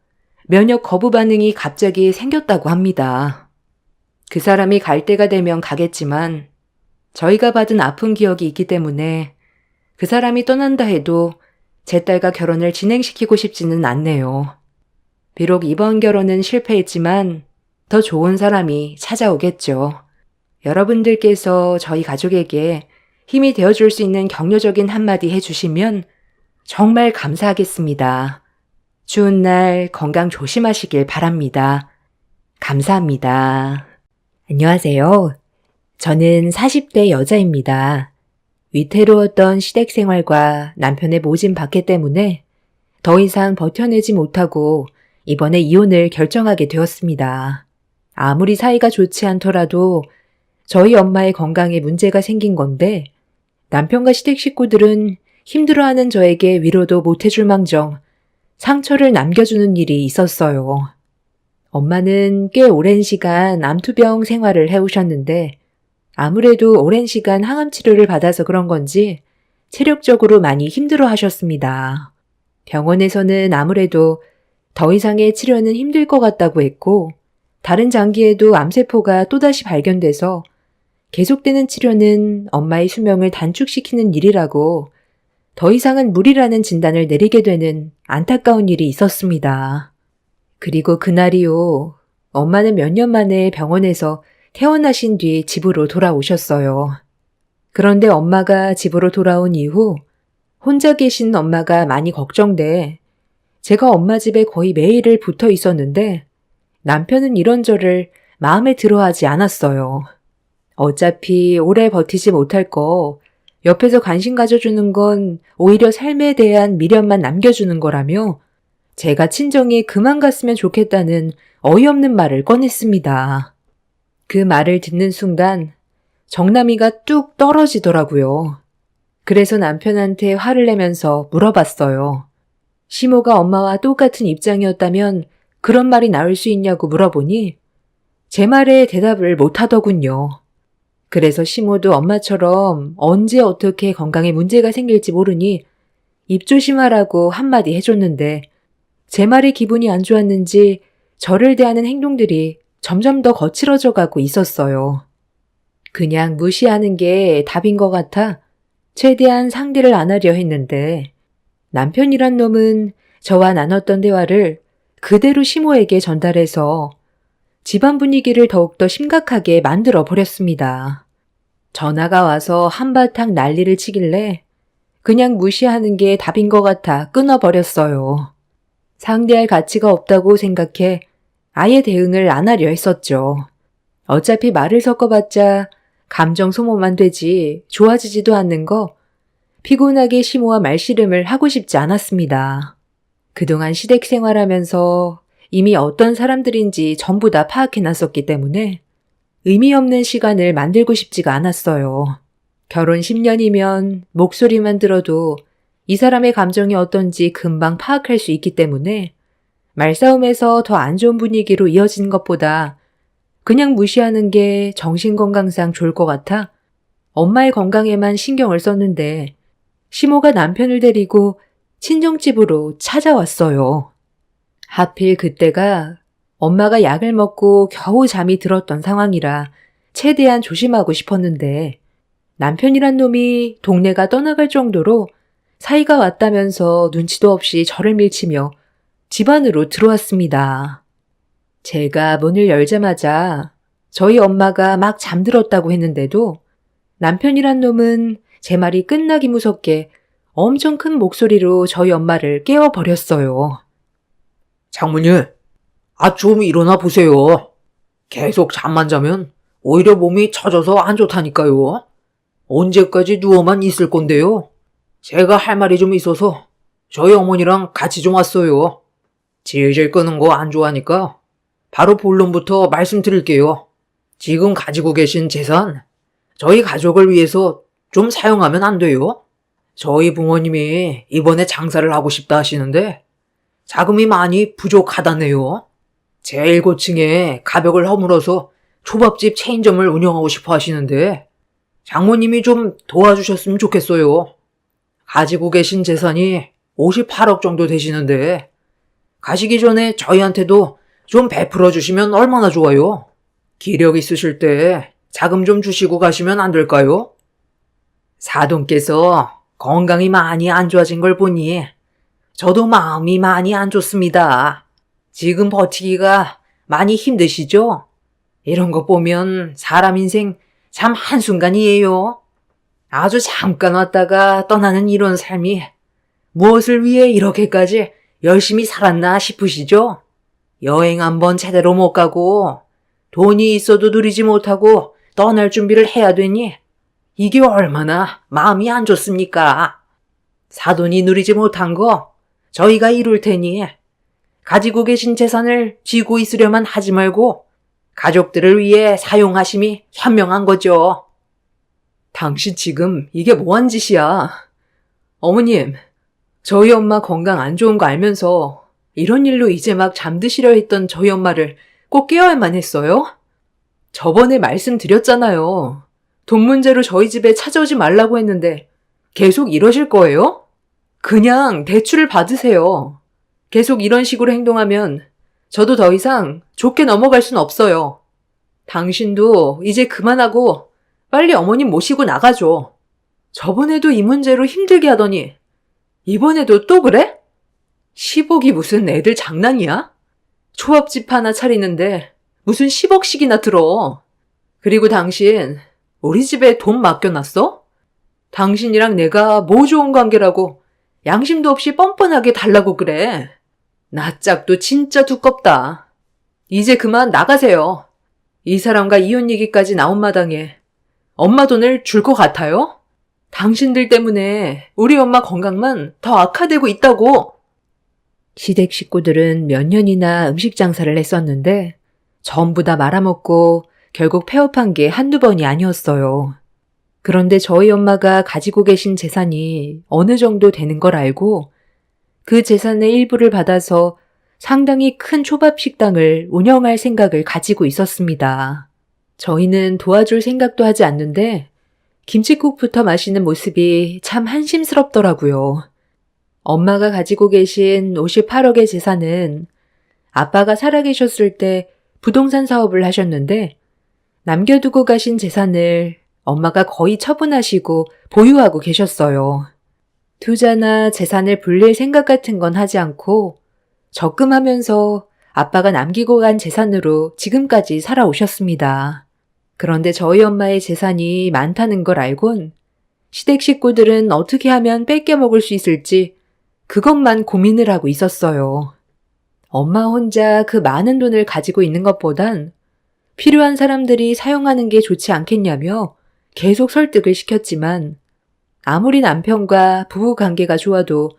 Speaker 1: 면역 거부 반응이 갑자기 생겼다고 합니다. 그 사람이 갈 때가 되면 가겠지만 저희가 받은 아픈 기억이 있기 때문에 그 사람이 떠난다 해도 제 딸과 결혼을 진행시키고 싶지는 않네요. 비록 이번 결혼은 실패했지만 더 좋은 사람이 찾아오겠죠. 여러분들께서 저희 가족에게 힘이 되어줄 수 있는 격려적인 한마디 해주시면 정말 감사하겠습니다. 추운 날 건강 조심하시길 바랍니다. 감사합니다. 안녕하세요. 저는 40대 여자입니다. 위태로웠던 시댁 생활과 남편의 모진 박해 때문에 더 이상 버텨내지 못하고 이번에 이혼을 결정하게 되었습니다. 아무리 사이가 좋지 않더라도 저희 엄마의 건강에 문제가 생긴 건데 남편과 시댁 식구들은 힘들어하는 저에게 위로도 못해줄 망정 상처를 남겨주는 일이 있었어요. 엄마는 꽤 오랜 시간 암투병 생활을 해오셨는데 아무래도 오랜 시간 항암 치료를 받아서 그런 건지 체력적으로 많이 힘들어 하셨습니다. 병원에서는 아무래도 더 이상의 치료는 힘들 것 같다고 했고 다른 장기에도 암세포가 또다시 발견돼서 계속되는 치료는 엄마의 수명을 단축시키는 일이라고 더 이상은 무리라는 진단을 내리게 되는 안타까운 일이 있었습니다. 그리고 그날이요. 엄마는 몇 년 만에 병원에서 퇴원하신 뒤 집으로 돌아오셨어요. 그런데 엄마가 집으로 돌아온 이후 혼자 계신 엄마가 많이 걱정돼 제가 엄마 집에 거의 매일을 붙어 있었는데 남편은 이런저를 마음에 들어하지 않았어요. 어차피 오래 버티지 못할 거 옆에서 관심 가져주는 건 오히려 삶에 대한 미련만 남겨주는 거라며 제가 친정에 그만 갔으면 좋겠다는 어이없는 말을 꺼냈습니다. 그 말을 듣는 순간 정남이가 뚝 떨어지더라고요. 그래서 남편한테 화를 내면서 물어봤어요. 시모가 엄마와 똑같은 입장이었다면 그런 말이 나올 수 있냐고 물어보니 제 말에 대답을 못하더군요. 그래서 시모도 엄마처럼 언제 어떻게 건강에 문제가 생길지 모르니 입 조심하라고 한마디 해줬는데 제 말이 기분이 안 좋았는지 저를 대하는 행동들이 점점 더 거칠어져 가고 있었어요. 그냥 무시하는 게 답인 것 같아 최대한 상대를 안 하려 했는데 남편이란 놈은 저와 나눴던 대화를 그대로 시모에게 전달해서 집안 분위기를 더욱더 심각하게 만들어 버렸습니다. 전화가 와서 한바탕 난리를 치길래 그냥 무시하는 게 답인 것 같아 끊어버렸어요. 상대할 가치가 없다고 생각해 아예 대응을 안 하려 했었죠. 어차피 말을 섞어봤자 감정 소모만 되지 좋아지지도 않는 거 피곤하게 시모와 말씨름을 하고 싶지 않았습니다. 그동안 시댁 생활하면서 이미 어떤 사람들인지 전부 다 파악해놨었기 때문에 의미 없는 시간을 만들고 싶지가 않았어요. 결혼 10년이면 목소리만 들어도 이 사람의 감정이 어떤지 금방 파악할 수 있기 때문에 말싸움에서 더 안 좋은 분위기로 이어지는 것보다 그냥 무시하는 게 정신건강상 좋을 것 같아 엄마의 건강에만 신경을 썼는데 시모가 남편을 데리고 친정집으로 찾아왔어요. 하필 그때가 엄마가 약을 먹고 겨우 잠이 들었던 상황이라 최대한 조심하고 싶었는데 남편이란 놈이 동네가 떠나갈 정도로 사이가 왔다면서 눈치도 없이 저를 밀치며 집 안으로 들어왔습니다. 제가 문을 열자마자 저희 엄마가 막 잠들었다고 했는데도 남편이란 놈은 제 말이 끝나기 무섭게 엄청 큰 목소리로 저희 엄마를 깨워버렸어요.
Speaker 2: 장모님, 좀 일어나 보세요. 계속 잠만 자면 오히려 몸이 처져서 안 좋다니까요. 언제까지 누워만 있을 건데요? 제가 할 말이 좀 있어서 저희 어머니랑 같이 좀 왔어요. 질질 끄는 거 안 좋아하니까 바로 본론부터 말씀드릴게요. 지금 가지고 계신 재산, 저희 가족을 위해서 좀 사용하면 안 돼요? 저희 부모님이 이번에 장사를 하고 싶다 하시는데 자금이 많이 부족하다네요. 제일 고층에 가벽을 허물어서 초밥집 체인점을 운영하고 싶어 하시는데 장모님이 좀 도와주셨으면 좋겠어요. 가지고 계신 재산이 58억 정도 되시는데 가시기 전에 저희한테도 좀 베풀어 주시면 얼마나 좋아요. 기력 있으실 때 자금 좀 주시고 가시면 안 될까요? 사돈께서 건강이 많이 안 좋아진 걸 보니 저도 마음이 많이 안 좋습니다. 지금 버티기가 많이 힘드시죠? 이런 거 보면 사람 인생 참 한순간이에요. 아주 잠깐 왔다가 떠나는 이런 삶이 무엇을 위해 이렇게까지 열심히 살았나 싶으시죠? 여행 한번 제대로 못 가고 돈이 있어도 누리지 못하고 떠날 준비를 해야 되니 이게 얼마나 마음이 안 좋습니까? 사돈이 누리지 못한 거 저희가 이룰 테니 가지고 계신 재산을 쥐고 있으려만 하지 말고 가족들을 위해 사용하심이 현명한 거죠.
Speaker 1: 당신 지금 이게 뭐한 짓이야? 어머님, 저희 엄마 건강 안 좋은 거 알면서 이런 일로 이제 막 잠드시려 했던 저희 엄마를 꼭 깨워야만 했어요? 저번에 말씀드렸잖아요. 돈 문제로 저희 집에 찾아오지 말라고 했는데 계속 이러실 거예요? 그냥 대출을 받으세요. 계속 이런 식으로 행동하면 저도 더 이상 좋게 넘어갈 순 없어요. 당신도 이제 그만하고 빨리 어머님 모시고 나가줘. 저번에도 이 문제로 힘들게 하더니 이번에도 또 그래? 10억이 무슨 애들 장난이야? 초밥집 하나 차리는데 무슨 10억씩이나 들어. 그리고 당신 우리 집에 돈 맡겨놨어? 당신이랑 내가 뭐 좋은 관계라고 양심도 없이 뻔뻔하게 달라고 그래. 낯짝도 진짜 두껍다. 이제 그만 나가세요. 이 사람과 이혼 얘기까지 나온 마당에 엄마 돈을 줄 것 같아요? 당신들 때문에 우리 엄마 건강만 더 악화되고 있다고. 시댁 식구들은 몇 년이나 음식 장사를 했었는데 전부 다 말아먹고 결국 폐업한 게 한두 번이 아니었어요. 그런데 저희 엄마가 가지고 계신 재산이 어느 정도 되는 걸 알고 그 재산의 일부를 받아서 상당히 큰 초밥 식당을 운영할 생각을 가지고 있었습니다. 저희는 도와줄 생각도 하지 않는데 김칫국부터 마시는 모습이 참 한심스럽더라고요. 엄마가 가지고 계신 58억의 재산은 아빠가 살아계셨을 때 부동산 사업을 하셨는데 남겨두고 가신 재산을 엄마가 거의 처분하시고 보유하고 계셨어요. 투자나 재산을 불릴 생각 같은 건 하지 않고 적금하면서 아빠가 남기고 간 재산으로 지금까지 살아오셨습니다. 그런데 저희 엄마의 재산이 많다는 걸 알곤 시댁 식구들은 어떻게 하면 뺏겨먹을 수 있을지 그것만 고민을 하고 있었어요. 엄마 혼자 그 많은 돈을 가지고 있는 것보단 필요한 사람들이 사용하는 게 좋지 않겠냐며 계속 설득을 시켰지만 아무리 남편과 부부 관계가 좋아도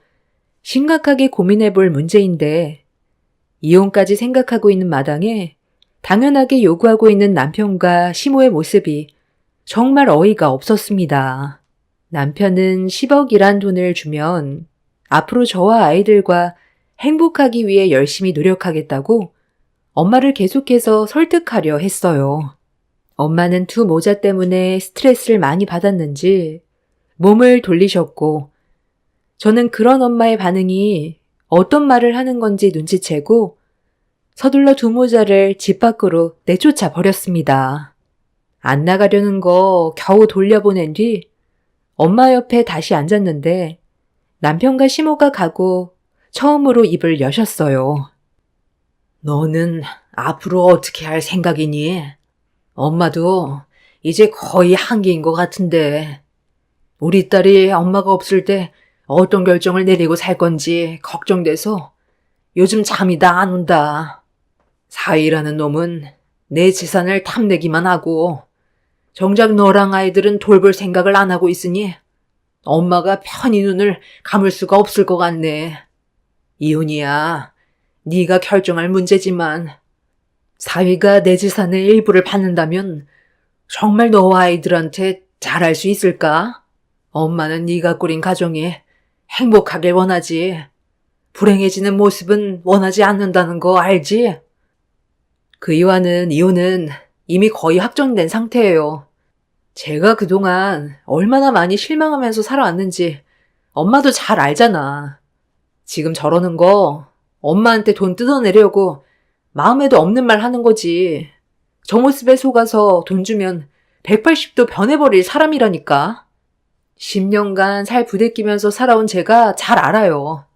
Speaker 1: 심각하게 고민해 볼 문제인데 이혼까지 생각하고 있는 마당에 당연하게 요구하고 있는 남편과 시모의 모습이 정말 어이가 없었습니다. 남편은 10억이란 돈을 주면 앞으로 저와 아이들과 행복하기 위해 열심히 노력하겠다고 엄마를 계속해서 설득하려 했어요. 엄마는 두 모자 때문에 스트레스를 많이 받았는지 몸을 돌리셨고 저는 그런 엄마의 반응이 어떤 말을 하는 건지 눈치채고 서둘러 두 모자를 집 밖으로 내쫓아 버렸습니다. 안 나가려는 거 겨우 돌려보낸 뒤 엄마 옆에 다시 앉았는데 남편과 시모가 가고 처음으로 입을 여셨어요.
Speaker 2: 너는 앞으로 어떻게 할 생각이니? 엄마도 이제 거의 한계인 것 같은데. 우리 딸이 엄마가 없을 때 어떤 결정을 내리고 살 건지 걱정돼서 요즘 잠이 다 안 온다. 사위라는 놈은 내 재산을 탐내기만 하고 정작 너랑 아이들은 돌볼 생각을 안 하고 있으니 엄마가 편히 눈을 감을 수가 없을 것 같네. 이혼이야. 네가 결정할 문제지만 사위가 내 재산의 일부를 받는다면 정말 너와 아이들한테 잘할 수 있을까? 엄마는 네가 꾸린 가정이 행복하길 원하지. 불행해지는 모습은 원하지 않는다는 거 알지?
Speaker 1: 그이와는 이혼은 이미 거의 확정된 상태예요. 제가 그동안 얼마나 많이 실망하면서 살아왔는지 엄마도 잘 알잖아. 지금 저러는 거 엄마한테 돈 뜯어내려고 마음에도 없는 말 하는 거지. 저 모습에 속아서 돈 주면 180도 변해버릴 사람이라니까. 10년간 살 부대끼면서 살아온 제가 잘 알아요.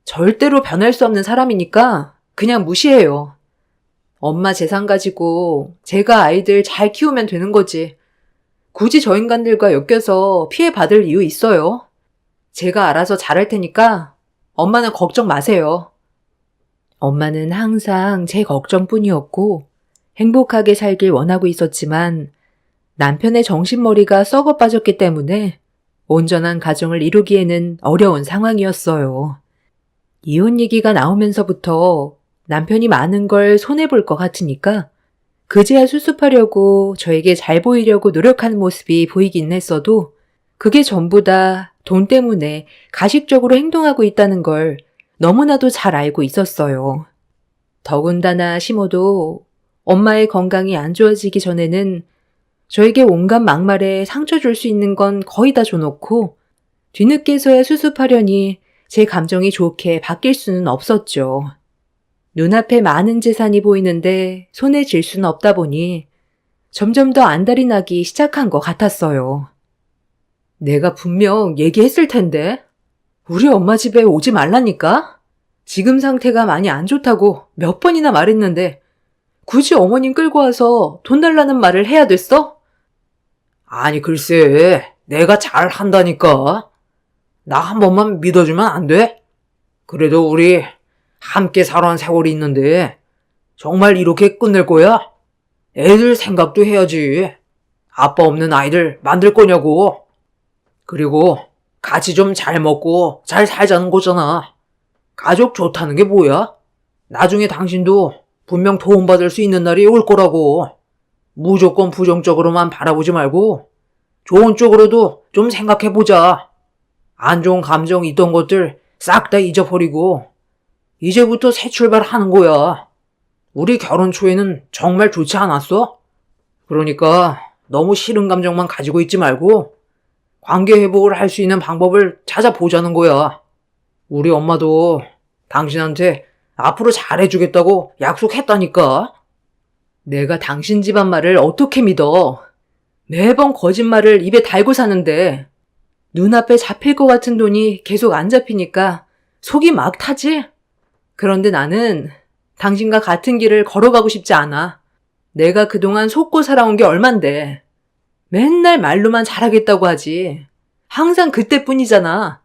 Speaker 1: 절대로 변할 수 없는 사람이니까 그냥 무시해요. 엄마 재산 가지고 제가 아이들 잘 키우면 되는 거지. 굳이 저 인간들과 엮여서 피해 받을 이유 있어요? 제가 알아서 잘할 테니까 엄마는 걱정 마세요. 엄마는 항상 제 걱정뿐이었고 행복하게 살길 원하고 있었지만 남편의 정신머리가 썩어 빠졌기 때문에 온전한 가정을 이루기에는 어려운 상황이었어요. 이혼 얘기가 나오면서부터 남편이 많은 걸 손해볼 것 같으니까 그제야 수습하려고 저에게 잘 보이려고 노력하는 모습이 보이긴 했어도 그게 전부 다 돈 때문에 가식적으로 행동하고 있다는 걸 너무나도 잘 알고 있었어요. 더군다나 시모도 엄마의 건강이 안 좋아지기 전에는 저에게 온갖 막말에 상처 줄 수 있는 건 거의 다 줘놓고 뒤늦게서야 수습하려니 제 감정이 좋게 바뀔 수는 없었죠. 눈앞에 많은 재산이 보이는데 손에 쥘 수는 없다 보니 점점 더 안달이 나기 시작한 것 같았어요. 내가 분명 얘기했을 텐데 우리 엄마 집에 오지 말라니까? 지금 상태가 많이 안 좋다고 몇 번이나 말했는데 굳이 어머님 끌고 와서 돈 달라는 말을 해야 됐어?
Speaker 2: 아니 글쎄, 내가 잘 한다니까. 나 한 번만 믿어주면 안 돼? 그래도 우리 함께 살아온 세월이 있는데 정말 이렇게 끝낼 거야? 애들 생각도 해야지. 아빠 없는 아이들 만들 거냐고. 그리고 같이 좀 잘 먹고 잘 살자는 거잖아. 가족 좋다는 게 뭐야? 나중에 당신도 분명 도움받을 수 있는 날이 올 거라고. 무조건 부정적으로만 바라보지 말고 좋은 쪽으로도 좀 생각해보자. 안 좋은 감정 있던 것들 싹 다 잊어버리고 이제부터 새 출발하는 거야. 우리 결혼 초에는 정말 좋지 않았어? 그러니까 너무 싫은 감정만 가지고 있지 말고 관계 회복을 할 수 있는 방법을 찾아보자는 거야. 우리 엄마도 당신한테 앞으로 잘해주겠다고 약속했다니까.
Speaker 1: 내가 당신 집안 말을 어떻게 믿어? 매번 거짓말을 입에 달고 사는데 눈앞에 잡힐 것 같은 돈이 계속 안 잡히니까 속이 막 타지? 그런데 나는 당신과 같은 길을 걸어가고 싶지 않아. 내가 그동안 속고 살아온 게 얼만데. 맨날 말로만 잘하겠다고 하지. 항상 그때뿐이잖아.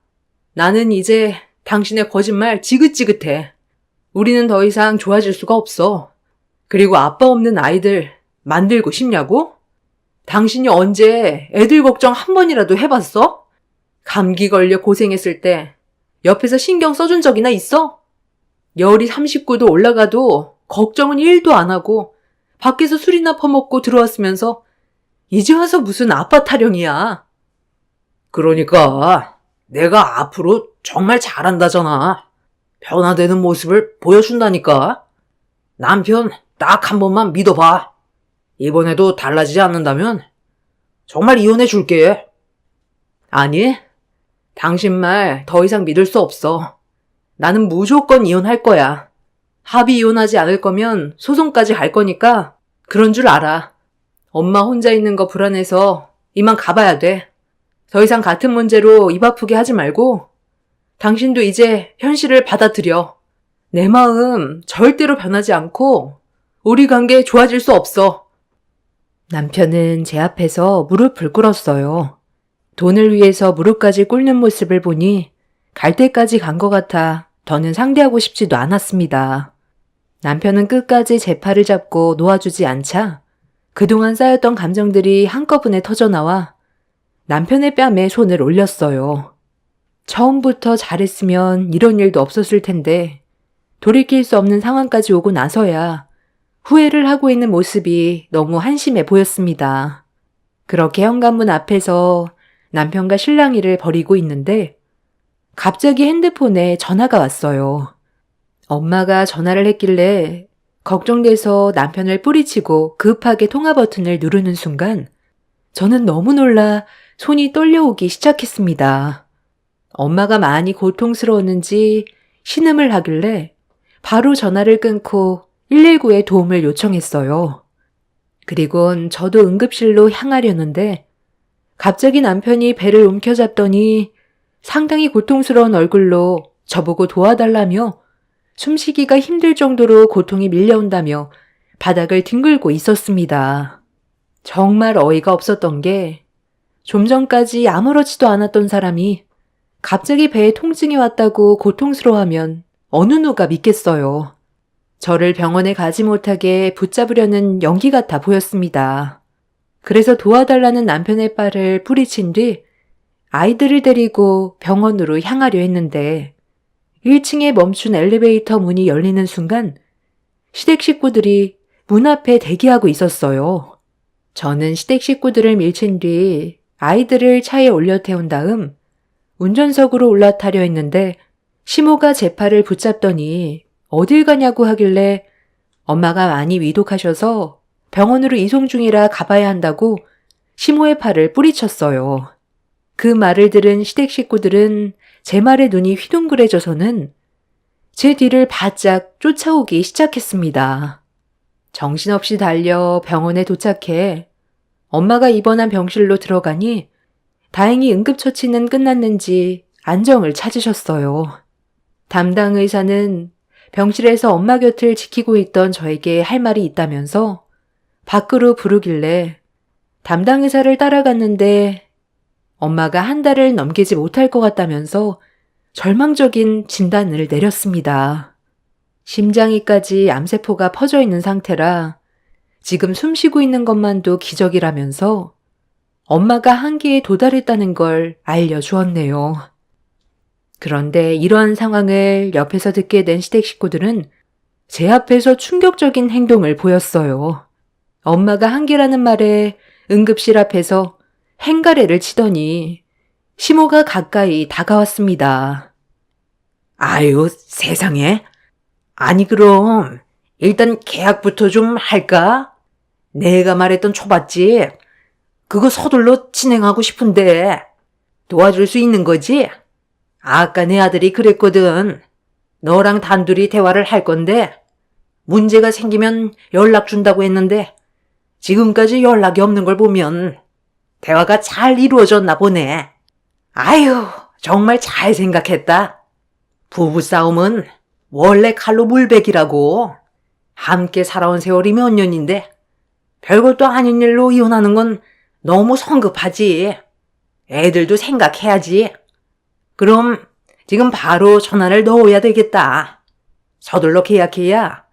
Speaker 1: 나는 이제 당신의 거짓말 지긋지긋해. 우리는 더 이상 좋아질 수가 없어. 그리고 아빠 없는 아이들 만들고 싶냐고? 당신이 언제 애들 걱정 한 번이라도 해봤어? 감기 걸려 고생했을 때 옆에서 신경 써준 적이나 있어? 열이 39도 올라가도 걱정은 1도 안 하고 밖에서 술이나 퍼먹고 들어왔으면서 이제 와서 무슨 아빠 타령이야.
Speaker 2: 그러니까 내가 앞으로 정말 잘한다잖아. 변화되는 모습을 보여준다니까. 남편 딱 한 번만 믿어봐. 이번에도 달라지지 않는다면 정말 이혼해 줄게.
Speaker 1: 아니, 당신 말 더 이상 믿을 수 없어. 나는 무조건 이혼할 거야. 합의 이혼하지 않을 거면 소송까지 갈 거니까 그런 줄 알아.
Speaker 2: 엄마 혼자 있는 거 불안해서 이만 가봐야 돼. 더 이상 같은 문제로 입 아프게 하지 말고 당신도 이제 현실을 받아들여. 내 마음 절대로 변하지 않고 우리 관계 좋아질 수 없어.
Speaker 1: 남편은 제 앞에서 무릎을 꿇었어요. 돈을 위해서 무릎까지 꿇는 모습을 보니 갈 때까지 간 것 같아 더는 상대하고 싶지도 않았습니다. 남편은 끝까지 제 팔을 잡고 놓아주지 않자 그동안 쌓였던 감정들이 한꺼번에 터져나와 남편의 뺨에 손을 올렸어요. 처음부터 잘했으면 이런 일도 없었을 텐데 돌이킬 수 없는 상황까지 오고 나서야 후회를 하고 있는 모습이 너무 한심해 보였습니다. 그렇게 현관문 앞에서 남편과 실랑이를 벌이고 있는데 갑자기 핸드폰에 전화가 왔어요. 엄마가 전화를 했길래 걱정돼서 남편을 뿌리치고 급하게 통화 버튼을 누르는 순간 저는 너무 놀라 손이 떨려오기 시작했습니다. 엄마가 많이 고통스러웠는지 신음을 하길래 바로 전화를 끊고 119에 도움을 요청했어요. 그리곤 저도 응급실로 향하려는데 갑자기 남편이 배를 움켜잡더니 상당히 고통스러운 얼굴로 저보고 도와달라며 숨쉬기가 힘들 정도로 고통이 밀려온다며 바닥을 뒹굴고 있었습니다. 정말 어이가 없었던 게 좀 전까지 아무렇지도 않았던 사람이 갑자기 배에 통증이 왔다고 고통스러워하면 어느 누가 믿겠어요. 저를 병원에 가지 못하게 붙잡으려는 연기 같아 보였습니다. 그래서 도와달라는 남편의 발을 뿌리친 뒤 아이들을 데리고 병원으로 향하려 했는데 1층에 멈춘 엘리베이터 문이 열리는 순간 시댁 식구들이 문 앞에 대기하고 있었어요. 저는 시댁 식구들을 밀친 뒤 아이들을 차에 올려 태운 다음 운전석으로 올라타려 했는데 시모가 제 팔을 붙잡더니 어딜 가냐고 하길래 엄마가 많이 위독하셔서 병원으로 이송 중이라 가봐야 한다고 시모의 팔을 뿌리쳤어요. 그 말을 들은 시댁 식구들은 제 말에 눈이 휘둥그레져서는 제 뒤를 바짝 쫓아오기 시작했습니다. 정신없이 달려 병원에 도착해 엄마가 입원한 병실로 들어가니 다행히 응급처치는 끝났는지 안정을 찾으셨어요. 담당 의사는 병실에서 엄마 곁을 지키고 있던 저에게 할 말이 있다면서 밖으로 부르길래 담당 의사를 따라갔는데 엄마가 한 달을 넘기지 못할 것 같다면서 절망적인 진단을 내렸습니다. 심장이까지 암세포가 퍼져 있는 상태라 지금 숨 쉬고 있는 것만도 기적이라면서 엄마가 한계에 도달했다는 걸 알려주었네요. 그런데 이러한 상황을 옆에서 듣게 된 시댁 식구들은 제 앞에서 충격적인 행동을 보였어요. 엄마가 한계라는 말에 응급실 앞에서 행가래를 치더니 시모가 가까이 다가왔습니다.
Speaker 2: 아유, 세상에. 아니, 그럼 일단 계약부터 좀 할까? 내가 말했던 초밥집 그거 서둘러 진행하고 싶은데 도와줄 수 있는 거지? 아까 내 아들이 그랬거든. 너랑 단둘이 대화를 할 건데 문제가 생기면 연락 준다고 했는데 지금까지 연락이 없는 걸 보면 대화가 잘 이루어졌나 보네. 아유, 정말 잘 생각했다. 부부싸움은 원래 칼로 물베기라고. 함께 살아온 세월이 몇 년인데 별것도 아닌 일로 이혼하는 건 너무 성급하지. 애들도 생각해야지. 그럼 지금 바로 전화를 넣어야 되겠다. 서둘러 계약해야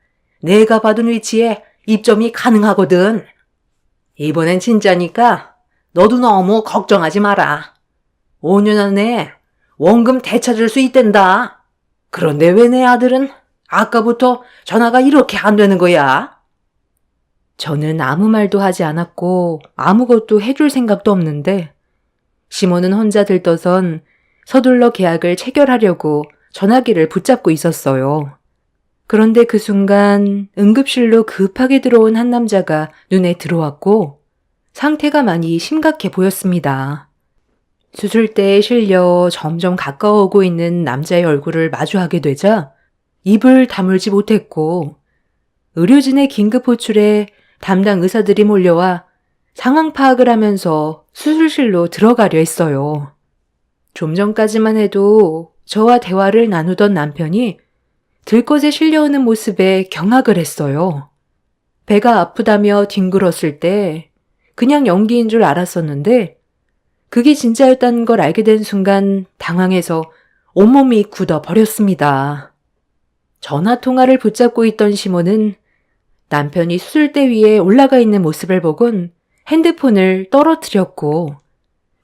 Speaker 2: 내가 받은 위치에 입점이 가능하거든. 이번엔 진짜니까 너도 너무 걱정하지 마라. 5년 안에 원금 되찾을 수 있댄다. 그런데 왜 내 아들은 아까부터 전화가 이렇게 안 되는 거야?
Speaker 1: 저는 아무 말도 하지 않았고 아무것도 해줄 생각도 없는데 시모는 혼자 들떠선 서둘러 계약을 체결하려고 전화기를 붙잡고 있었어요. 그런데 그 순간 응급실로 급하게 들어온 한 남자가 눈에 들어왔고 상태가 많이 심각해 보였습니다. 수술대에 실려 점점 가까워오고 있는 남자의 얼굴을 마주하게 되자 입을 다물지 못했고 의료진의 긴급 호출에 담당 의사들이 몰려와 상황 파악을 하면서 수술실로 들어가려 했어요. 좀 전까지만 해도 저와 대화를 나누던 남편이 들것에 실려오는 모습에 경악을 했어요. 배가 아프다며 뒹굴었을 때 그냥 연기인 줄 알았었는데 그게 진짜였다는 걸 알게 된 순간 당황해서 온몸이 굳어 버렸습니다. 전화 통화를 붙잡고 있던 시몬은 남편이 수술대 위에 올라가 있는 모습을 보곤 핸드폰을 떨어뜨렸고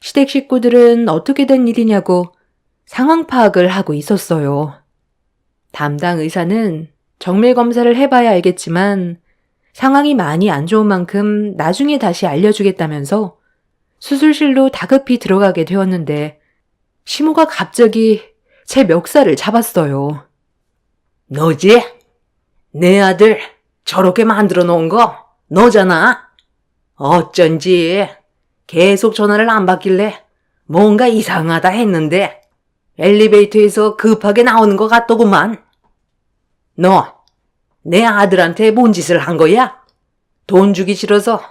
Speaker 1: 시댁 식구들은 어떻게 된 일이냐고 상황 파악을 하고 있었어요. 담당 의사는 정밀 검사를 해봐야 알겠지만 상황이 많이 안 좋은 만큼 나중에 다시 알려주겠다면서 수술실로 다급히 들어가게 되었는데 시모가 갑자기 제 멱살을 잡았어요.
Speaker 2: 너지? 내 아들 저렇게 만들어 놓은 거 너잖아? 어쩐지 계속 전화를 안 받길래 뭔가 이상하다 했는데 엘리베이터에서 급하게 나오는 것 같더구만. 너, 내 아들한테 뭔 짓을 한 거야? 돈 주기 싫어서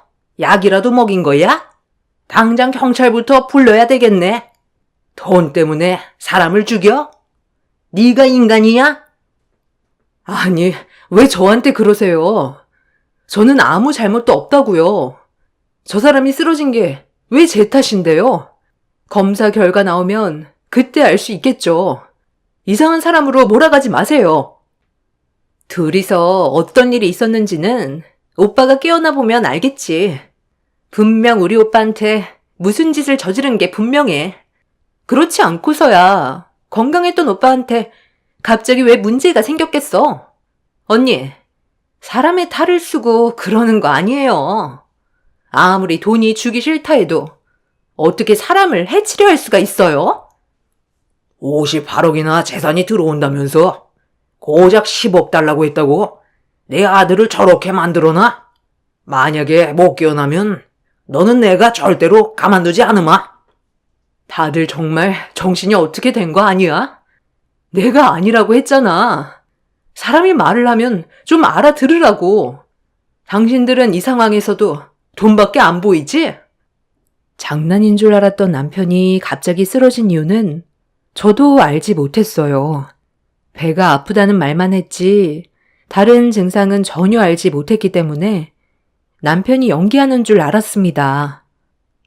Speaker 2: 약이라도 먹인 거야? 당장 경찰부터 불러야 되겠네. 돈 때문에 사람을 죽여? 네가 인간이야?
Speaker 1: 아니, 왜 저한테 그러세요? 저는 아무 잘못도 없다고요. 저 사람이 쓰러진 게 왜 제 탓인데요? 검사 결과 나오면 그때 알 수 있겠죠. 이상한 사람으로 몰아가지 마세요. 둘이서 어떤 일이 있었는지는 오빠가 깨어나 보면 알겠지. 분명 우리 오빠한테 무슨 짓을 저지른 게 분명해. 그렇지 않고서야 건강했던 오빠한테 갑자기 왜 문제가 생겼겠어? 언니, 사람의 탈을 쓰고 그러는 거 아니에요. 아무리 돈이 주기 싫다 해도 어떻게 사람을 해치려 할 수가 있어요?
Speaker 2: 58억이나 재산이 들어온다면서 고작 10억 달라고 했다고 내 아들을 저렇게 만들어놔? 만약에 못 깨어나면 너는 내가 절대로 가만두지 않으마.
Speaker 1: 다들 정말 정신이 어떻게 된 거 아니야? 내가 아니라고 했잖아. 사람이 말을 하면 좀 알아들으라고. 당신들은 이 상황에서도 돈밖에 안 보이지? 장난인 줄 알았던 남편이 갑자기 쓰러진 이유는 저도 알지 못했어요. 배가 아프다는 말만 했지 다른 증상은 전혀 알지 못했기 때문에 남편이 연기하는 줄 알았습니다.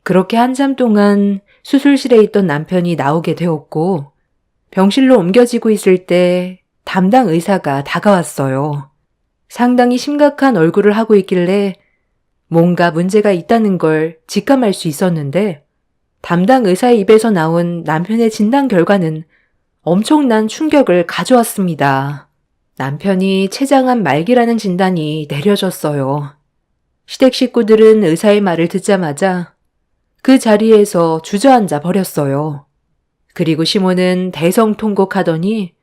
Speaker 1: 그렇게 한참 동안 수술실에 있던 남편이 나오게 되었고 병실로 옮겨지고 있을 때 담당 의사가 다가왔어요. 상당히 심각한 얼굴을 하고 있길래 뭔가 문제가 있다는 걸 직감할 수 있었는데 담당 의사의 입에서 나온 남편의 진단 결과는 엄청난 충격을 가져왔습니다. 남편이 췌장암 말기라는 진단이 내려졌어요. 시댁 식구들은 의사의 말을 듣자마자 그 자리에서 주저앉아 버렸어요. 그리고 시모는 대성통곡하더니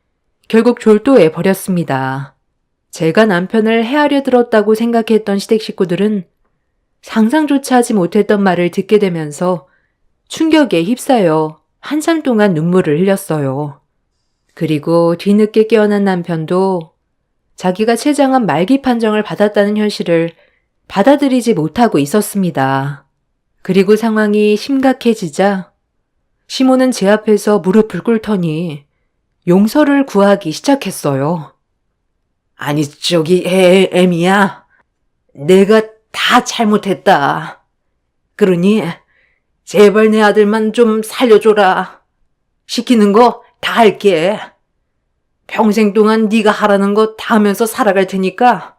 Speaker 1: 결국 졸도해 버렸습니다. 제가 남편을 헤아려 들었다고 생각했던 시댁 식구들은 상상조차 하지 못했던 말을 듣게 되면서 충격에 휩싸여 한참 동안 눈물을 흘렸어요. 그리고 뒤늦게 깨어난 남편도 자기가 췌장암 말기 판정을 받았다는 현실을 받아들이지 못하고 있었습니다. 그리고 상황이 심각해지자 시모는 제 앞에서 무릎을 꿇더니 용서를 구하기 시작했어요.
Speaker 2: 아니 저기 애미야. 내가 다 잘못했다. 그러니 제발 내 아들만 좀 살려줘라. 시키는 거 다 할게. 평생 동안 네가 하라는 거 다 하면서 살아갈 테니까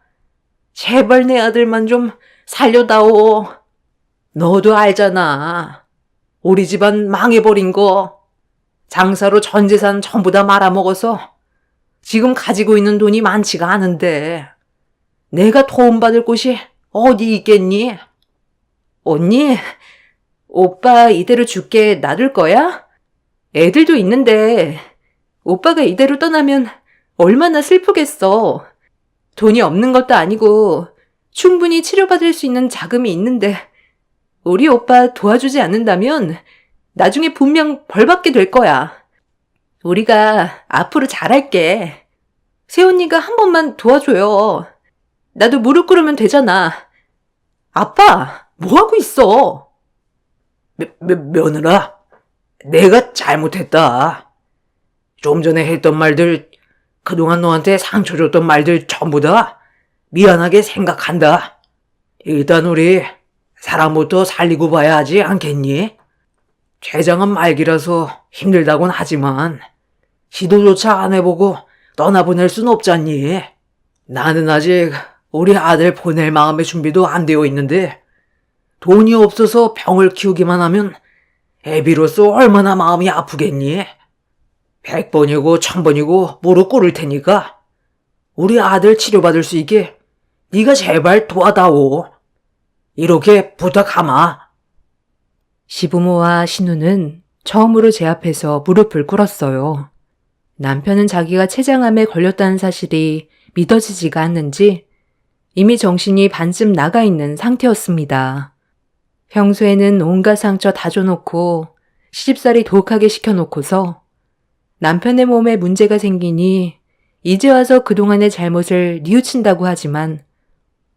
Speaker 2: 제발 내 아들만 좀 살려다오. 너도 알잖아. 우리 집안 망해버린 거. 장사로 전 재산 전부 다 말아먹어서 지금 가지고 있는 돈이 많지가 않은데 내가 도움받을 곳이 어디 있겠니? 언니, 오빠 이대로 죽게 놔둘 거야? 애들도 있는데 오빠가 이대로 떠나면 얼마나 슬프겠어. 돈이 없는 것도 아니고 충분히 치료받을 수 있는 자금이 있는데 우리 오빠 도와주지 않는다면 나중에 분명 벌받게 될 거야. 우리가 앞으로 잘할게. 새언니가 한 번만 도와줘요. 나도 무릎 꿇으면 되잖아. 아빠, 뭐하고 있어? 며느라, 내가 잘못했다. 좀 전에 했던 말들, 그동안 너한테 상처 줬던 말들 전부 다 미안하게 생각한다. 일단 우리 사람부터 살리고 봐야 하지 않겠니? 췌장은 말기라서 힘들다곤 하지만 시도조차 안 해보고 떠나보낼 순 없잖니. 나는 아직 우리 아들 보낼 마음의 준비도 안 되어 있는데 돈이 없어서 병을 키우기만 하면 애비로서 얼마나 마음이 아프겠니? 100번이고 1000번이고 무릎 꿇을 테니까 우리 아들 치료받을 수 있게 네가 제발 도와다오. 이렇게 부탁하마.
Speaker 1: 시부모와 신우는 처음으로 제 앞에서 무릎을 꿇었어요. 남편은 자기가 췌장암에 걸렸다는 사실이 믿어지지가 않는지 이미 정신이 반쯤 나가 있는 상태였습니다. 평소에는 온갖 상처 다 줘놓고 시집살이 독하게 시켜놓고서 남편의 몸에 문제가 생기니 이제 와서 그동안의 잘못을 뉘우친다고 하지만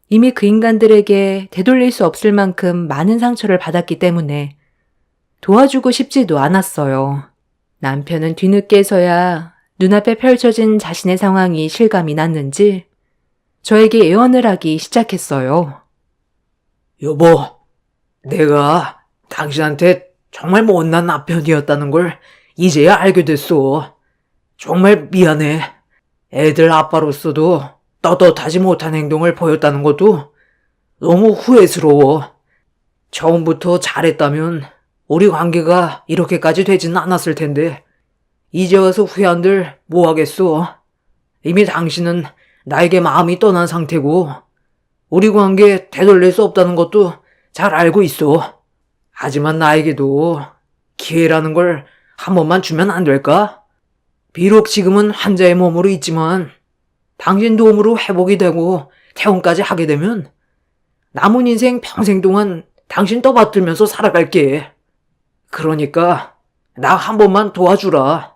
Speaker 1: 이미 그 인간들에게 되돌릴 수 없을 만큼 많은 상처를 받았기 때문에 도와주고 싶지도 않았어요. 남편은 뒤늦게서야 눈앞에 펼쳐진 자신의 상황이 실감이 났는지 저에게 애원을 하기 시작했어요.
Speaker 2: 여보, 내가 당신한테 정말 못난 남편이었다는 걸 이제야 알게 됐어. 정말 미안해. 애들 아빠로서도 떳떳하지 못한 행동을 보였다는 것도 너무 후회스러워. 처음부터 잘했다면 우리 관계가 이렇게까지 되지는 않았을 텐데 이제 와서 후회한들 뭐하겠소. 이미 당신은 나에게 마음이 떠난 상태고 우리 관계 되돌릴 수 없다는 것도 잘 알고 있어. 하지만 나에게도 기회라는 걸 한 번만 주면 안 될까? 비록 지금은 환자의 몸으로 있지만 당신 도움으로 회복이 되고 퇴원까지 하게 되면 남은 인생 평생 동안 당신 떠받들면서 살아갈게. 그러니까 나 한 번만 도와주라.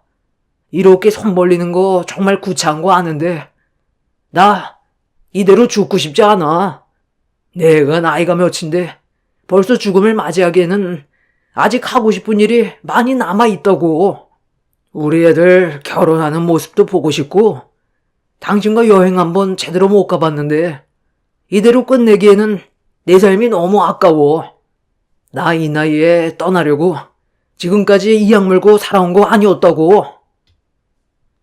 Speaker 2: 이렇게 손 벌리는 거 정말 구차한 거 아는데 나 이대로 죽고 싶지 않아. 내가 나이가 몇인데 벌써 죽음을 맞이하기에는 아직 하고 싶은 일이 많이 남아있다고. 우리 애들 결혼하는 모습도 보고 싶고 당신과 여행 한번 제대로 못 가봤는데 이대로 끝내기에는 내 삶이 너무 아까워. 나 이 나이에 떠나려고 지금까지 이 약물고 살아온 거 아니었다고.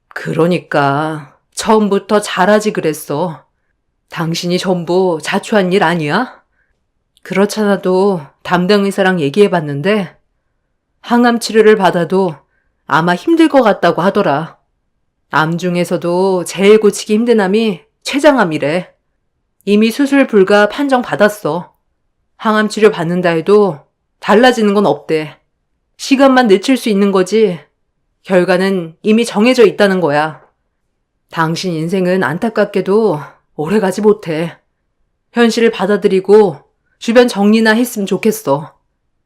Speaker 1: 그러니까 처음부터 잘하지 그랬어. 당신이 전부 자초한 일 아니야? 그렇잖아도 담당 의사랑 얘기해봤는데 항암 치료를 받아도 아마 힘들 것 같다고 하더라. 암 중에서도 제일 고치기 힘든 암이 췌장암이래. 이미 수술 불가 판정 받았어. 항암 치료 받는다 해도 달라지는 건 없대. 시간만 늦출 수 있는 거지 결과는 이미 정해져 있다는 거야. 당신 인생은 안타깝게도 오래가지 못해. 현실을 받아들이고 주변 정리나 했으면 좋겠어.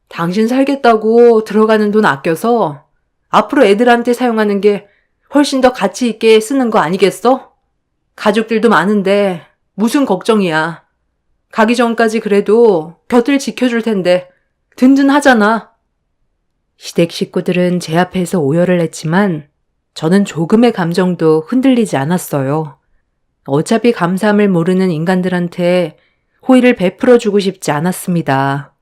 Speaker 1: 당신 살겠다고 들어가는 돈 아껴서 앞으로 애들한테 사용하는 게 훨씬 더 가치 있게 쓰는 거 아니겠어? 가족들도 많은데 무슨 걱정이야. 가기 전까지 그래도 곁을 지켜줄 텐데 든든하잖아. 시댁 식구들은 제 앞에서 오열을 했지만 저는 조금의 감정도 흔들리지 않았어요. 어차피 감사함을 모르는 인간들한테 호의를 베풀어주고 싶지 않았습니다.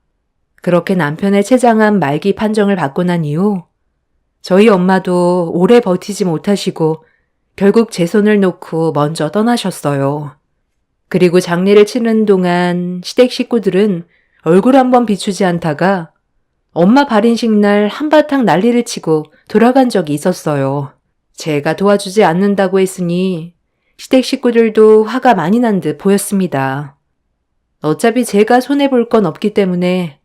Speaker 1: 그렇게 남편의 췌장암 말기 판정을 받고 난 이후 저희 엄마도 오래 버티지 못하시고 결국 제 손을 놓고 먼저 떠나셨어요. 그리고 장례를 치르는 동안 시댁 식구들은 얼굴 한번 비추지 않다가 엄마 발인식 날 한바탕 난리를 치고 돌아간 적이 있었어요. 제가 도와주지 않는다고 했으니 시댁 식구들도 화가 많이 난 듯 보였습니다. 어차피 제가 손해볼 건 없기 때문에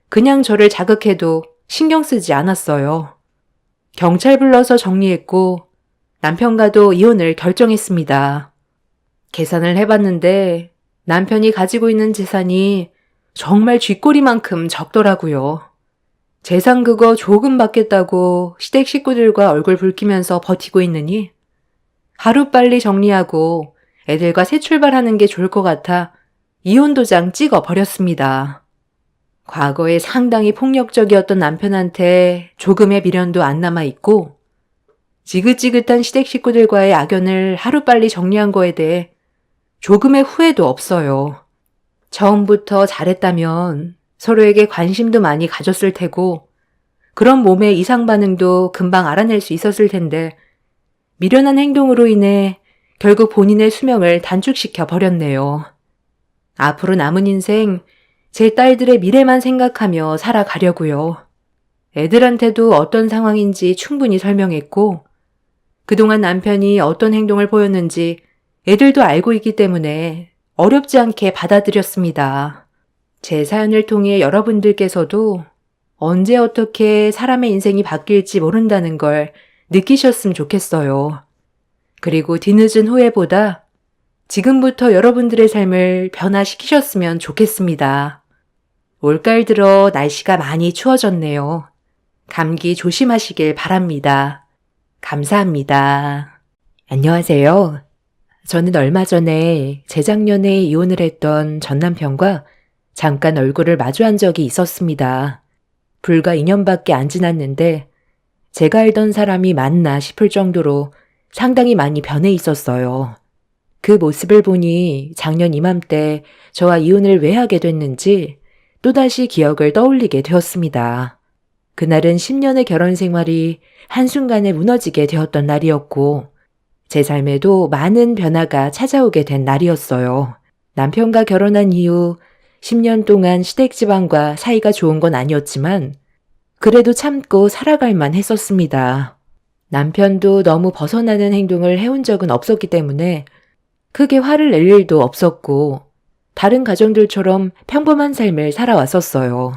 Speaker 1: 그냥 저를 자극해도 신경 쓰지 않았어요. 경찰 불러서 정리했고 남편과도 이혼을 결정했습니다. 계산을 해봤는데 남편이 가지고 있는 재산이 정말 쥐꼬리만큼 적더라고요. 재산 그거 조금 받겠다고 시댁 식구들과 얼굴 붉히면서 버티고 있느니 하루빨리 정리하고 애들과 새 출발하는 게 좋을 것 같아 이혼 도장 찍어 버렸습니다. 과거에 상당히 폭력적이었던 남편한테 조금의 미련도 안 남아있고 지긋지긋한 시댁 식구들과의 악연을 하루빨리 정리한 거에 대해 조금의 후회도 없어요. 처음부터 잘했다면 서로에게 관심도 많이 가졌을 테고 그런 몸의 이상 반응도 금방 알아낼 수 있었을 텐데 미련한 행동으로 인해 결국 본인의 수명을 단축시켜 버렸네요. 앞으로 남은 인생 제 딸들의 미래만 생각하며 살아가려고요. 애들한테도 어떤 상황인지 충분히 설명했고 그동안 남편이 어떤 행동을 보였는지 애들도 알고 있기 때문에 어렵지 않게 받아들였습니다. 제 사연을 통해 여러분들께서도 언제 어떻게 사람의 인생이 바뀔지 모른다는 걸 느끼셨으면 좋겠어요. 그리고 뒤늦은 후회보다 지금부터 여러분들의 삶을 변화시키셨으면 좋겠습니다. 올가을 들어 날씨가 많이 추워졌네요. 감기 조심하시길 바랍니다. 감사합니다. 안녕하세요. 저는 얼마 전에 재작년에 이혼을 했던 전 남편과 잠깐 얼굴을 마주한 적이 있었습니다. 불과 2년밖에 안 지났는데 제가 알던 사람이 맞나 싶을 정도로 상당히 많이 변해 있었어요. 그 모습을 보니 작년 이맘때 저와 이혼을 왜 하게 됐는지 또다시 기억을 떠올리게 되었습니다. 그날은 10년의 결혼 생활이 한순간에 무너지게 되었던 날이었고 제 삶에도 많은 변화가 찾아오게 된 날이었어요. 남편과 결혼한 이후 10년 동안 시댁 집안과 사이가 좋은 건 아니었지만 그래도 참고 살아갈 만 했었습니다. 남편도 너무 벗어나는 행동을 해온 적은 없었기 때문에 크게 화를 낼 일도 없었고 다른 가정들처럼 평범한 삶을 살아왔었어요.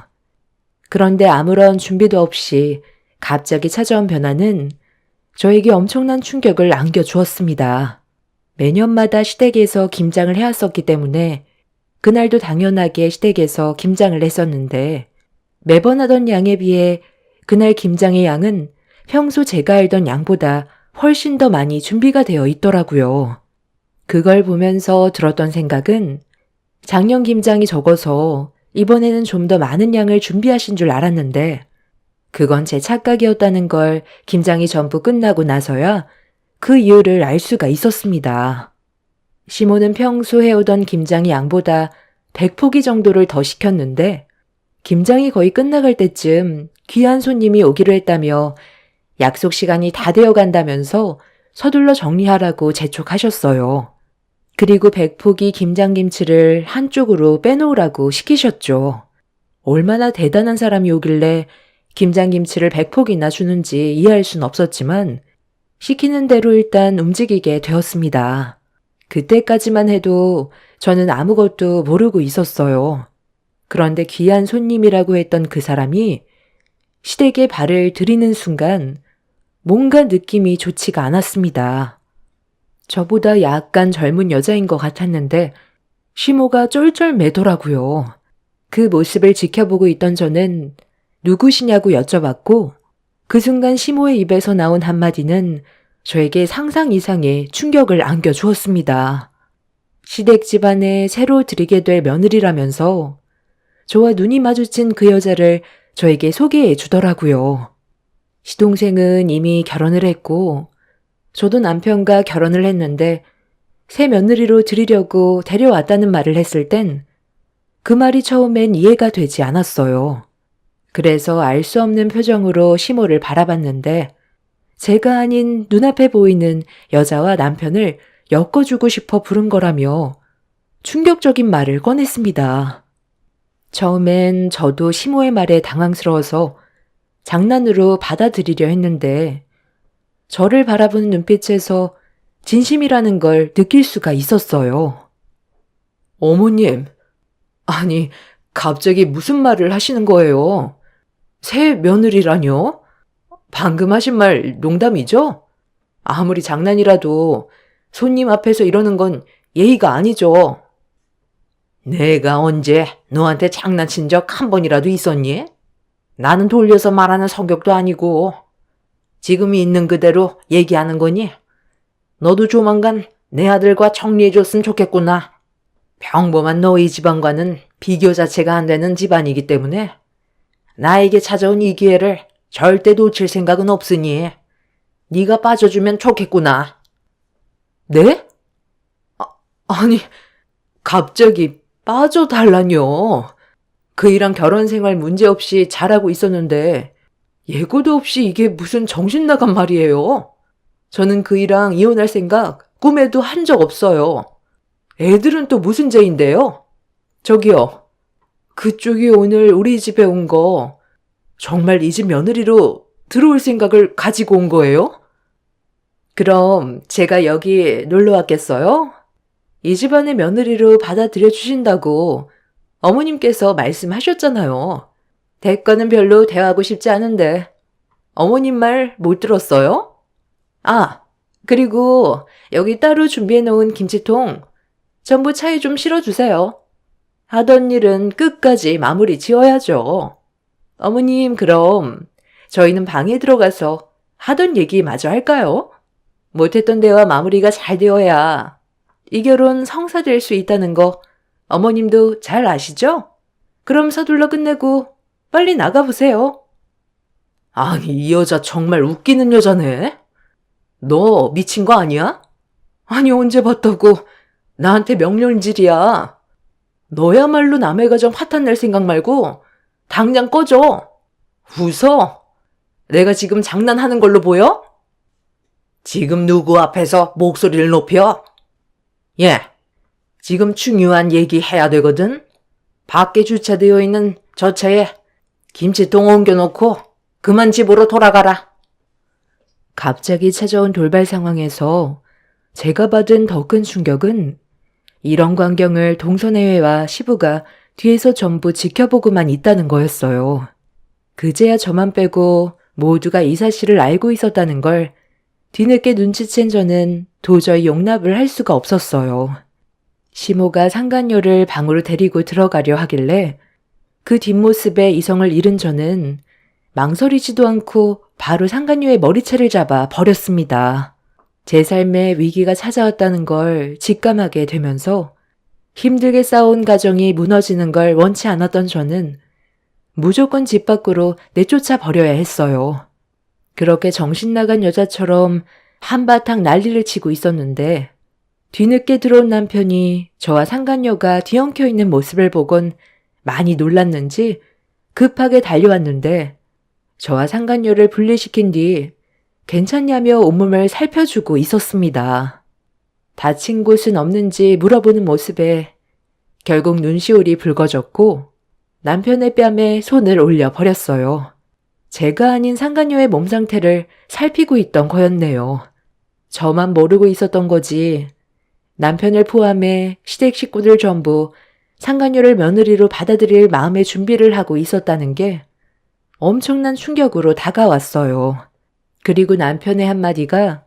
Speaker 1: 그런데 아무런 준비도 없이 갑자기 찾아온 변화는 저에게 엄청난 충격을 안겨주었습니다. 매년마다 시댁에서 김장을 해왔었기 때문에 그날도 당연하게 시댁에서 김장을 했었는데 매번 하던 양에 비해 그날 김장의 양은 평소 제가 알던 양보다 훨씬 더 많이 준비가 되어 있더라고요. 그걸 보면서 들었던 생각은 작년 김장이 적어서 이번에는 좀 더 많은 양을 준비하신 줄 알았는데 그건 제 착각이었다는 걸 김장이 전부 끝나고 나서야 그 이유를 알 수가 있었습니다. 시모는 평소 해오던 김장의 양보다 100포기 정도를 더 시켰는데 김장이 거의 끝나갈 때쯤 귀한 손님이 오기로 했다며 약속 시간이 다 되어 간다면서 서둘러 정리하라고 재촉하셨어요. 그리고 100포기 김장김치를 한쪽으로 빼놓으라고 시키셨죠. 얼마나 대단한 사람이 오길래 김장김치를 100포기나 주는지 이해할 순 없었지만 시키는 대로 일단 움직이게 되었습니다. 그때까지만 해도 저는 아무것도 모르고 있었어요. 그런데 귀한 손님이라고 했던 그 사람이 시댁에 발을 들이는 순간 뭔가 느낌이 좋지가 않았습니다. 저보다 약간 젊은 여자인 것 같았는데 시모가 쩔쩔매더라고요. 그 모습을 지켜보고 있던 저는 누구시냐고 여쭤봤고 그 순간 시모의 입에서 나온 한마디는 저에게 상상 이상의 충격을 안겨주었습니다. 시댁 집안에 새로 들이게 될 며느리라면서 저와 눈이 마주친 그 여자를 저에게 소개해 주더라고요. 시동생은 이미 결혼을 했고 저도 남편과 결혼을 했는데 새 며느리로 들이려고 데려왔다는 말을 했을 땐 그 말이 처음엔 이해가 되지 않았어요. 그래서 알 수 없는 표정으로 시모를 바라봤는데 제가 아닌 눈앞에 보이는 여자와 남편을 엮어주고 싶어 부른 거라며 충격적인 말을 꺼냈습니다. 처음엔 저도 시모의 말에 당황스러워서 장난으로 받아들이려 했는데 저를 바라보는 눈빛에서 진심이라는 걸 느낄 수가 있었어요. 어머님, 아니, 갑자기 무슨 말을 하시는 거예요? 새 며느리라뇨? 방금 하신 말 농담이죠? 아무리 장난이라도 손님 앞에서 이러는 건 예의가 아니죠. 내가 언제 너한테 장난친 적 한 번이라도 있었니? 나는 돌려서 말하는 성격도 아니고 지금 있는 그대로 얘기하는 거니? 너도 조만간 내 아들과 정리해줬으면 좋겠구나.
Speaker 2: 평범한 너희 집안과는 비교 자체가 안 되는 집안이기 때문에 나에게 찾아온 이 기회를 절대 놓칠 생각은 없으니 네가 빠져주면 좋겠구나. 네? 아니, 갑자기 빠져달라뇨. 그이랑 결혼 생활 문제없이 잘하고 있었는데 예고도 없이 이게 무슨 정신 나간 말이에요. 저는 그이랑 이혼할 생각 꿈에도 한 적 없어요. 애들은 또 무슨 죄인데요? 저기요. 그쪽이 오늘 우리 집에 온 거 정말 이 집 며느리로 들어올 생각을 가지고 온 거예요? 그럼 제가 여기 놀러 왔겠어요? 이 집안의 며느리로 받아들여 주신다고 어머님께서 말씀하셨잖아요. 대가는 별로 대하고 싶지 않은데 어머님 말 못 들었어요? 아, 그리고 여기 따로 준비해 놓은 김치통 전부 차에 좀 실어주세요. 하던 일은 끝까지 마무리 지어야죠. 어머님, 그럼 저희는 방에 들어가서 하던 얘기 마저 할까요? 못했던 대화 마무리가 잘 되어야 이 결혼 성사될 수 있다는 거 어머님도 잘 아시죠? 그럼 서둘러 끝내고 빨리 나가보세요. 아니, 이 여자 정말 웃기는 여자네. 너 미친 거 아니야? 아니, 언제 봤다고 나한테 명령질이야. 너야말로 남의 가정 화탄 낼 생각 말고 당장 꺼져. 웃어? 내가 지금 장난하는 걸로 보여? 지금 누구 앞에서 목소리를 높여? 예, 지금 중요한 얘기 해야 되거든. 밖에 주차되어 있는 저 차에 김치통 옮겨놓고 그만 집으로 돌아가라. 갑자기 찾아온 돌발 상황에서 제가 받은 더 큰 충격은 이런 광경을 동서내외와 시부가 뒤에서 전부 지켜보고만 있다는 거였어요. 그제야 저만 빼고 모두가 이 사실을 알고 있었다는 걸 뒤늦게 눈치챈 저는 도저히 용납을 할 수가 없었어요. 시모가 상간녀를 방으로 데리고 들어가려 하길래 그 뒷모습에 이성을 잃은 저는 망설이지도 않고 바로 상간녀의 머리채를 잡아 버렸습니다. 제 삶에 위기가 찾아왔다는 걸 직감하게 되면서 힘들게 쌓아온 가정이 무너지는 걸 원치 않았던 저는 무조건 집 밖으로 내쫓아 버려야 했어요. 그렇게 정신 나간 여자처럼 한바탕 난리를 치고 있었는데 뒤늦게 들어온 남편이 저와 상간녀가 뒤엉켜 있는 모습을 보곤 많이 놀랐는지 급하게 달려왔는데 저와 상간녀를 분리시킨 뒤 괜찮냐며 온몸을 살펴주고 있었습니다. 다친 곳은 없는지 물어보는 모습에 결국 눈시울이 붉어졌고 남편의 뺨에 손을 올려 버렸어요. 제가 아닌 상간녀의 몸 상태를 살피고 있던 거였네요. 저만 모르고 있었던 거지. 남편을 포함해 시댁 식구들 전부 상간녀를 며느리로 받아들일 마음의 준비를 하고 있었다는 게 엄청난 충격으로 다가왔어요. 그리고 남편의 한마디가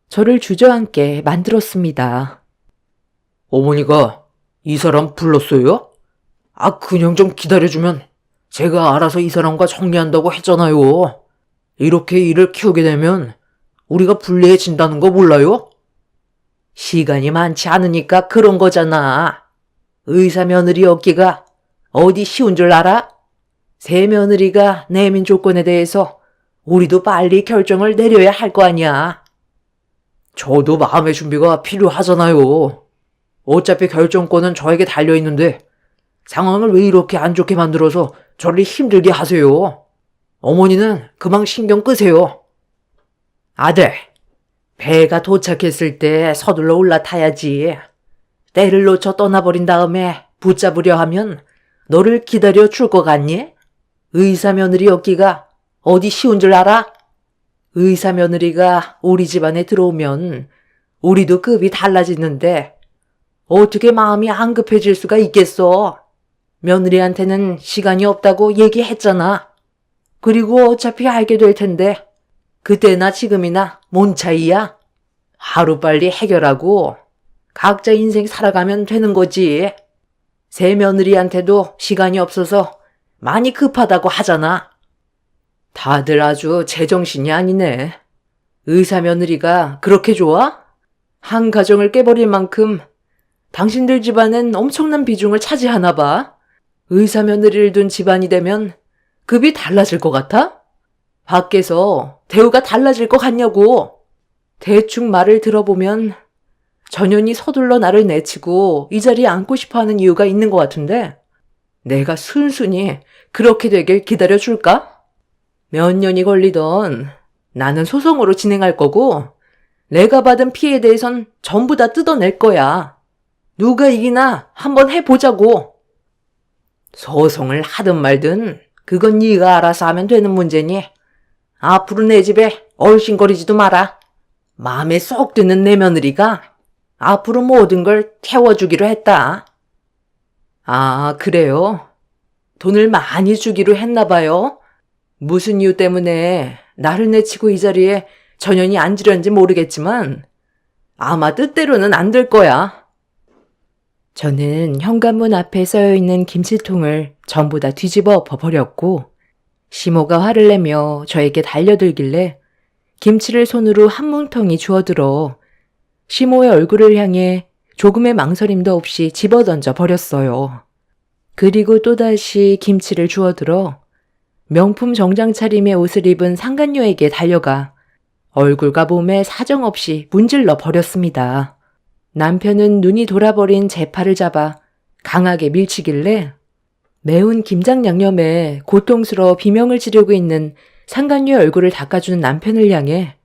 Speaker 2: 저를 주저앉게 만들었습니다. 어머니가 이 사람 불렀어요? 그냥 좀 기다려주면 제가 알아서 이 사람과 정리한다고 했잖아요. 이렇게 일을 키우게 되면 우리가 불리해진다는 거 몰라요? 시간이 많지 않으니까 그런 거잖아. 의사 며느리 얻기가 어디 쉬운 줄 알아? 새 며느리가 내민 조건에 대해서 우리도 빨리 결정을 내려야 할 거 아니야. 저도 마음의 준비가 필요하잖아요. 어차피 결정권은 저에게 달려있는데 상황을 왜 이렇게 안 좋게 만들어서 저를 힘들게 하세요? 어머니는 그만 신경 끄세요. 아들, 배가 도착했을 때 서둘러 올라타야지. 때를 놓쳐 떠나버린 다음에 붙잡으려 하면 너를 기다려 줄 것 같니? 의사 며느리 얻기가 어디 쉬운 줄 알아? 의사 며느리가 우리 집안에 들어오면 우리도 급이 달라지는데 어떻게 마음이 안 급해질 수가 있겠어? 며느리한테는 시간이 없다고 얘기했잖아. 그리고 어차피 알게 될 텐데 그때나 지금이나 뭔 차이야? 하루빨리 해결하고 각자 인생 살아가면 되는 거지. 새 며느리한테도 시간이 없어서 많이 급하다고 하잖아. 다들 아주 제정신이 아니네. 의사 며느리가 그렇게 좋아? 한 가정을 깨버릴 만큼 당신들 집안엔 엄청난 비중을 차지하나 봐. 의사 며느리를 둔 집안이 되면 급이 달라질 것 같아? 밖에서 대우가 달라질 것 같냐고. 대충 말을 들어보면 전현이 서둘러 나를 내치고 이 자리에 앉고 싶어하는 이유가 있는 것 같은데 내가 순순히 그렇게 되길 기다려줄까? 몇 년이 걸리던 나는 소송으로 진행할 거고 내가 받은 피해에 대해선 전부 다 뜯어낼 거야. 누가 이기나 한번 해보자고. 소송을 하든 말든 그건 네가 알아서 하면 되는 문제니 앞으로 내 집에 얼씬거리지도 마라. 마음에 쏙 드는 내 며느리가 앞으로 모든 걸 태워주기로 했다. 아, 그래요? 돈을 많이 주기로 했나 봐요. 무슨 이유 때문에 나를 내치고 이 자리에 전현이 앉으려는지 모르겠지만 아마 뜻대로는 안 될 거야.
Speaker 1: 저는 현관문 앞에 써여있는 김치통을 전부 다 뒤집어 엎어버렸고 시모가 화를 내며 저에게 달려들길래 김치를 손으로 한 뭉텅이 주워들어 시모의 얼굴을 향해 조금의 망설임도 없이 집어던져 버렸어요. 그리고 또다시 김치를 주워들어 명품 정장 차림의 옷을 입은 상간녀에게 달려가 얼굴과 몸에 사정없이 문질러 버렸습니다. 남편은 눈이 돌아버린 제 팔을 잡아 강하게 밀치길래 매운 김장 양념에 고통스러워 비명을 지르고 있는 상간녀의 얼굴을 닦아주는 남편을 향해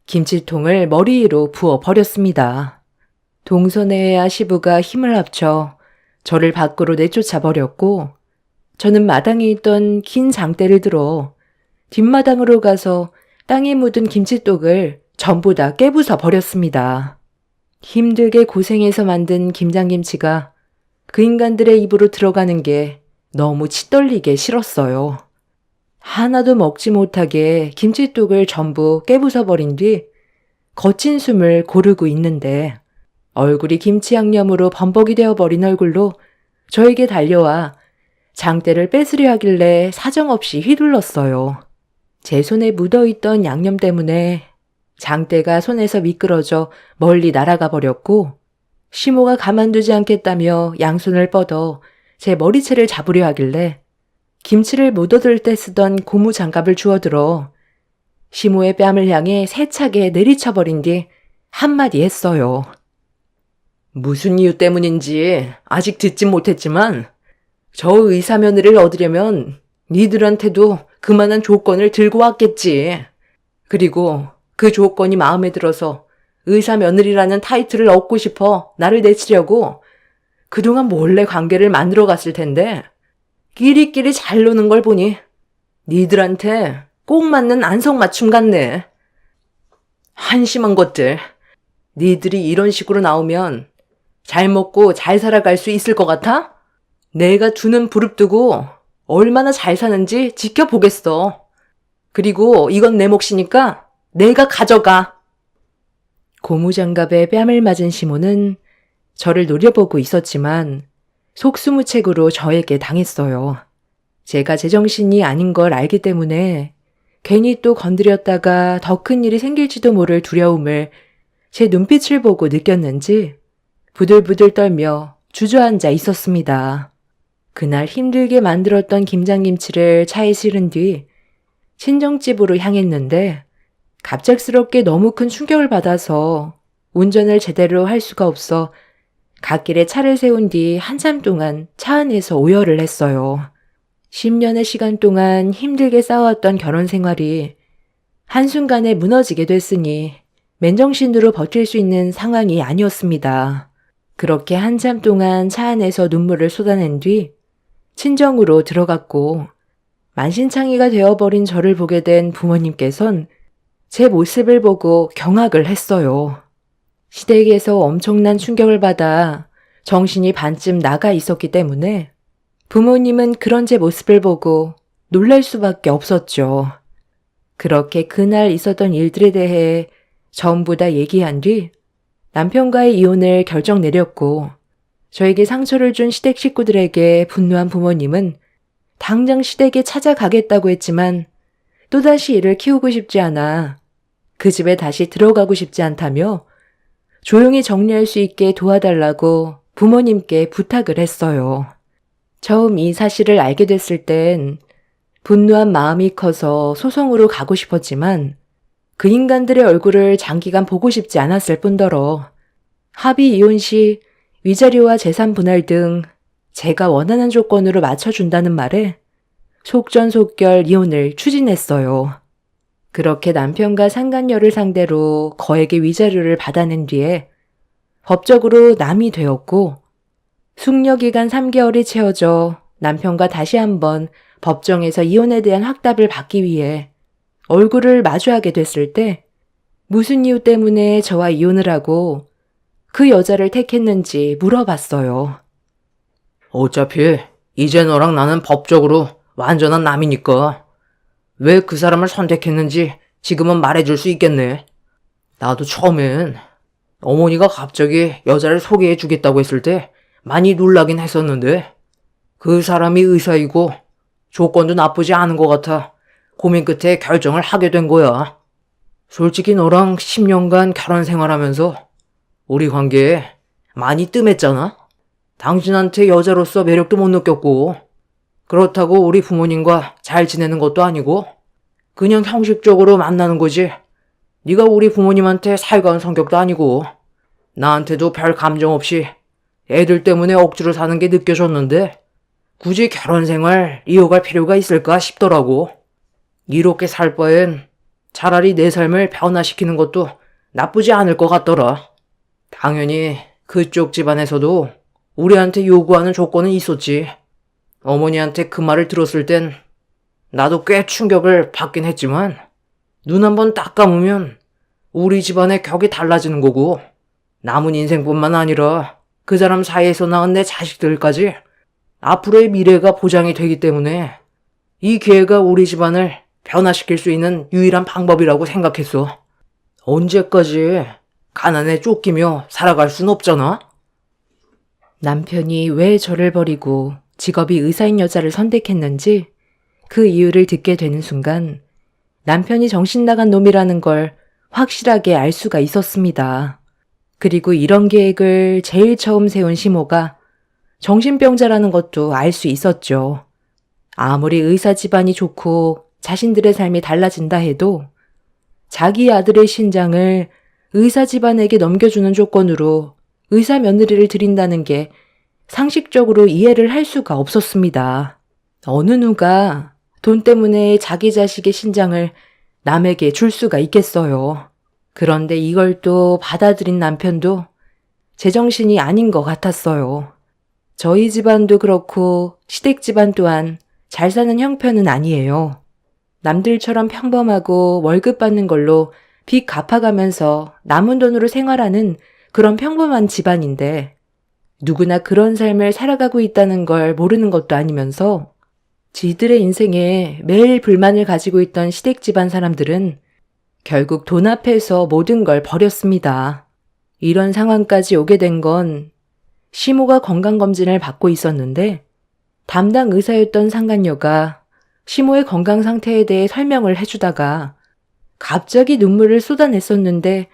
Speaker 1: 김치통을 머리 위로 부어 버렸습니다. 동선애와 시부가 힘을 합쳐 저를 밖으로 내쫓아 버렸고 저는 마당에 있던 긴 장대를 들어 뒷마당으로 가서 땅에 묻은 김치독을 전부 다 깨부숴 버렸습니다. 힘들게 고생해서 만든 김장김치가 그 인간들의 입으로 들어가는 게 너무 치떨리게 싫었어요. 하나도 먹지 못하게 김치독을 전부 깨부숴버린 뒤 거친 숨을 고르고 있는데 얼굴이 김치 양념으로 범벅이 되어버린 얼굴로 저에게 달려와 장대를 뺏으려 하길래 사정없이 휘둘렀어요. 제 손에 묻어있던 양념 때문에 장대가 손에서 미끄러져 멀리 날아가 버렸고 시모가 가만두지 않겠다며 양손을 뻗어 제 머리채를 잡으려 하길래 김치를 묻어둘 때 쓰던 고무 장갑을 주워들어 시모의 뺨을 향해 세차게 내리쳐버린 뒤 한마디 했어요.
Speaker 2: 무슨 이유 때문인지 아직 듣진 못했지만 저 의사 며느리를 얻으려면 니들한테도 그만한 조건을 들고 왔겠지. 그리고 그 조건이 마음에 들어서 의사 며느리라는 타이틀을 얻고 싶어 나를 내치려고 그동안 몰래 관계를 만들어 갔을 텐데 끼리끼리 잘 노는 걸 보니 니들한테 꼭 맞는 안성맞춤 같네. 한심한 것들. 니들이 이런 식으로 나오면 잘 먹고 잘 살아갈 수 있을 것 같아? 내가 주는 부릅뜨고 얼마나 잘 사는지 지켜보겠어. 그리고 이건 내 몫이니까 내가 가져가.
Speaker 1: 고무장갑에 뺨을 맞은 시모는 저를 노려보고 있었지만 속수무책으로 저에게 당했어요. 제가 제정신이 아닌 걸 알기 때문에 괜히 또 건드렸다가 더 큰 일이 생길지도 모를 두려움을 제 눈빛을 보고 느꼈는지 부들부들 떨며 주저앉아 있었습니다. 그날 힘들게 만들었던 김장김치를 차에 실은 뒤 친정집으로 향했는데 갑작스럽게 너무 큰 충격을 받아서 운전을 제대로 할 수가 없어 갓길에 차를 세운 뒤 한참 동안 차 안에서 오열을 했어요. 10년의 시간 동안 힘들게 쌓아왔던 결혼 생활이 한순간에 무너지게 됐으니 맨정신으로 버틸 수 있는 상황이 아니었습니다. 그렇게 한참 동안 차 안에서 눈물을 쏟아낸 뒤 친정으로 들어갔고 만신창이가 되어버린 저를 보게 된 부모님께선 제 모습을 보고 경악을 했어요. 시댁에서 엄청난 충격을 받아 정신이 반쯤 나가 있었기 때문에 부모님은 그런 제 모습을 보고 놀랄 수밖에 없었죠. 그렇게 그날 있었던 일들에 대해 전부 다 얘기한 뒤 남편과의 이혼을 결정 내렸고 저에게 상처를 준 시댁 식구들에게 분노한 부모님은 당장 시댁에 찾아가겠다고 했지만 또다시 이를 키우고 싶지 않아 그 집에 다시 들어가고 싶지 않다며 조용히 정리할 수 있게 도와달라고 부모님께 부탁을 했어요. 처음 이 사실을 알게 됐을 땐 분노한 마음이 커서 소송으로 가고 싶었지만 그 인간들의 얼굴을 장기간 보고 싶지 않았을 뿐더러 합의 이혼 시 위자료와 재산 분할 등 제가 원하는 조건으로 맞춰준다는 말에 속전속결 이혼을 추진했어요. 그렇게 남편과 상간녀를 상대로 거액의 위자료를 받아낸 뒤에 법적으로 남이 되었고 숙려기간 3개월이 채워져 남편과 다시 한번 법정에서 이혼에 대한 확답을 받기 위해 얼굴을 마주하게 됐을 때 무슨 이유 때문에 저와 이혼을 하고 그 여자를 택했는지 물어봤어요.
Speaker 2: 어차피 이제 너랑 나는 법적으로 완전한 남이니까 왜 그 사람을 선택했는지 지금은 말해줄 수 있겠네. 나도 처음엔 어머니가 갑자기 여자를 소개해 주겠다고 했을 때 많이 놀라긴 했었는데 그 사람이 의사이고 조건도 나쁘지 않은 것 같아 고민 끝에 결정을 하게 된 거야. 솔직히 너랑 10년간 결혼 생활하면서 우리 관계에 많이 뜸했잖아? 당신한테 여자로서 매력도 못 느꼈고 그렇다고 우리 부모님과 잘 지내는 것도 아니고 그냥 형식적으로 만나는 거지. 네가 우리 부모님한테 살가운 성격도 아니고 나한테도 별 감정 없이 애들 때문에 억지로 사는 게 느껴졌는데 굳이 결혼 생활 이어갈 필요가 있을까 싶더라고. 이렇게 살 바엔 차라리 내 삶을 변화시키는 것도 나쁘지 않을 것 같더라. 당연히 그쪽 집안에서도 우리한테 요구하는 조건은 있었지. 어머니한테 그 말을 들었을 땐 나도 꽤 충격을 받긴 했지만 눈 한번 딱 감으면 우리 집안의 격이 달라지는 거고 남은 인생뿐만 아니라 그 사람 사이에서 낳은 내 자식들까지 앞으로의 미래가 보장이 되기 때문에 이 기회가 우리 집안을 변화시킬 수 있는 유일한 방법이라고 생각했어. 언제까지 가난에 쫓기며 살아갈 순 없잖아?
Speaker 1: 남편이 왜 저를 버리고 직업이 의사인 여자를 선택했는지 그 이유를 듣게 되는 순간 남편이 정신 나간 놈이라는 걸 확실하게 알 수가 있었습니다. 그리고 이런 계획을 제일 처음 세운 시모가 정신병자라는 것도 알 수 있었죠. 아무리 의사 집안이 좋고 자신들의 삶이 달라진다 해도 자기 아들의 신장을 의사 집안에게 넘겨주는 조건으로 의사 며느리를 드린다는 게 상식적으로 이해를 할 수가 없었습니다. 어느 누가 돈 때문에 자기 자식의 신장을 남에게 줄 수가 있겠어요. 그런데 이걸 또 받아들인 남편도 제정신이 아닌 것 같았어요. 저희 집안도 그렇고 시댁 집안 또한 잘 사는 형편은 아니에요. 남들처럼 평범하고 월급 받는 걸로 빚 갚아가면서 남은 돈으로 생활하는 그런 평범한 집안인데 누구나 그런 삶을 살아가고 있다는 걸 모르는 것도 아니면서 지들의 인생에 매일 불만을 가지고 있던 시댁 집안 사람들은 결국 돈 앞에서 모든 걸 버렸습니다. 이런 상황까지 오게 된 건 시모가 건강검진을 받고 있었는데 담당 의사였던 상간녀가 시모의 건강 상태에 대해 설명을 해주다가 갑자기 눈물을 쏟아냈었는데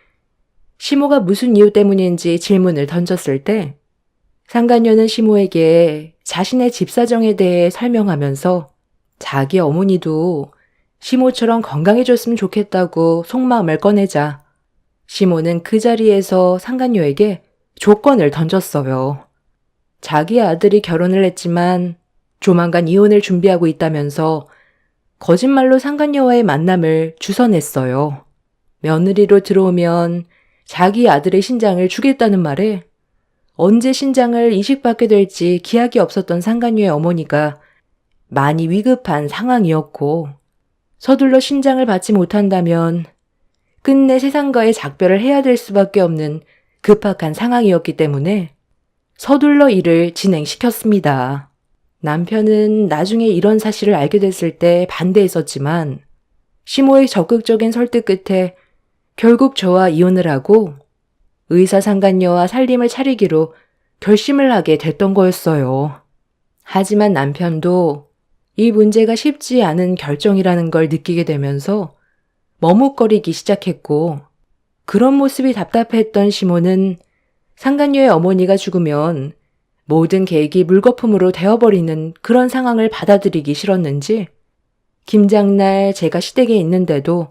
Speaker 1: 시모가 무슨 이유 때문인지 질문을 던졌을 때 상간녀는 시모에게 자신의 집 사정에 대해 설명하면서 자기 어머니도 시모처럼 건강해졌으면 좋겠다고 속마음을 꺼내자 시모는 그 자리에서 상간녀에게 조건을 던졌어요. 자기 아들이 결혼을 했지만 조만간 이혼을 준비하고 있다면서 거짓말로 상간녀와의 만남을 주선했어요. 며느리로 들어오면 자기 아들의 신장을 주겠다는 말에 언제 신장을 이식받게 될지 기약이 없었던 상간녀의 어머니가 많이 위급한 상황이었고 서둘러 신장을 받지 못한다면 끝내 세상과의 작별을 해야 될 수밖에 없는 급박한 상황이었기 때문에 서둘러 일을 진행시켰습니다. 남편은 나중에 이런 사실을 알게 됐을 때 반대했었지만 시모의 적극적인 설득 끝에 결국 저와 이혼을 하고 의사 상간녀와 살림을 차리기로 결심을 하게 됐던 거였어요. 하지만 남편도 이 문제가 쉽지 않은 결정이라는 걸 느끼게 되면서 머뭇거리기 시작했고 그런 모습이 답답했던 시모는 상간녀의 어머니가 죽으면 모든 계획이 물거품으로 되어버리는 그런 상황을 받아들이기 싫었는지 김장날 제가 시댁에 있는데도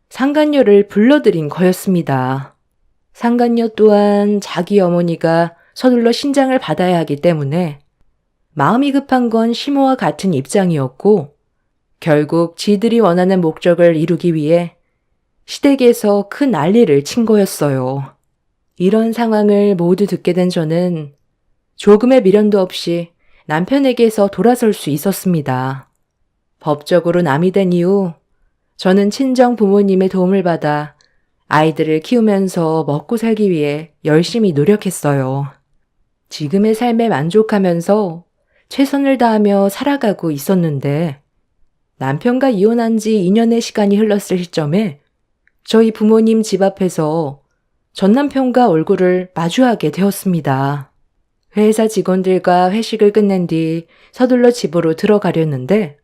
Speaker 1: 상간녀를 불러들인 거였습니다. 상간녀 또한 자기 어머니가 서둘러 신장을 받아야 하기 때문에 마음이 급한 건 시모와 같은 입장이었고 결국 지들이 원하는 목적을 이루기 위해 시댁에서 큰 난리를 친 거였어요. 이런 상황을 모두 듣게 된 저는 조금의 미련도 없이 남편에게서 돌아설 수 있었습니다. 법적으로 남이 된 이후 저는 친정 부모님의 도움을 받아 아이들을 키우면서 먹고 살기 위해 열심히 노력했어요. 지금의 삶에 만족하면서 최선을 다하며 살아가고 있었는데 남편과 이혼한 지 2년의 시간이 흘렀을 시점에 저희 부모님 집 앞에서 전 남편과 얼굴을 마주하게 되었습니다. 회사 직원들과 회식을 끝낸 뒤 서둘러 집으로 들어가려는데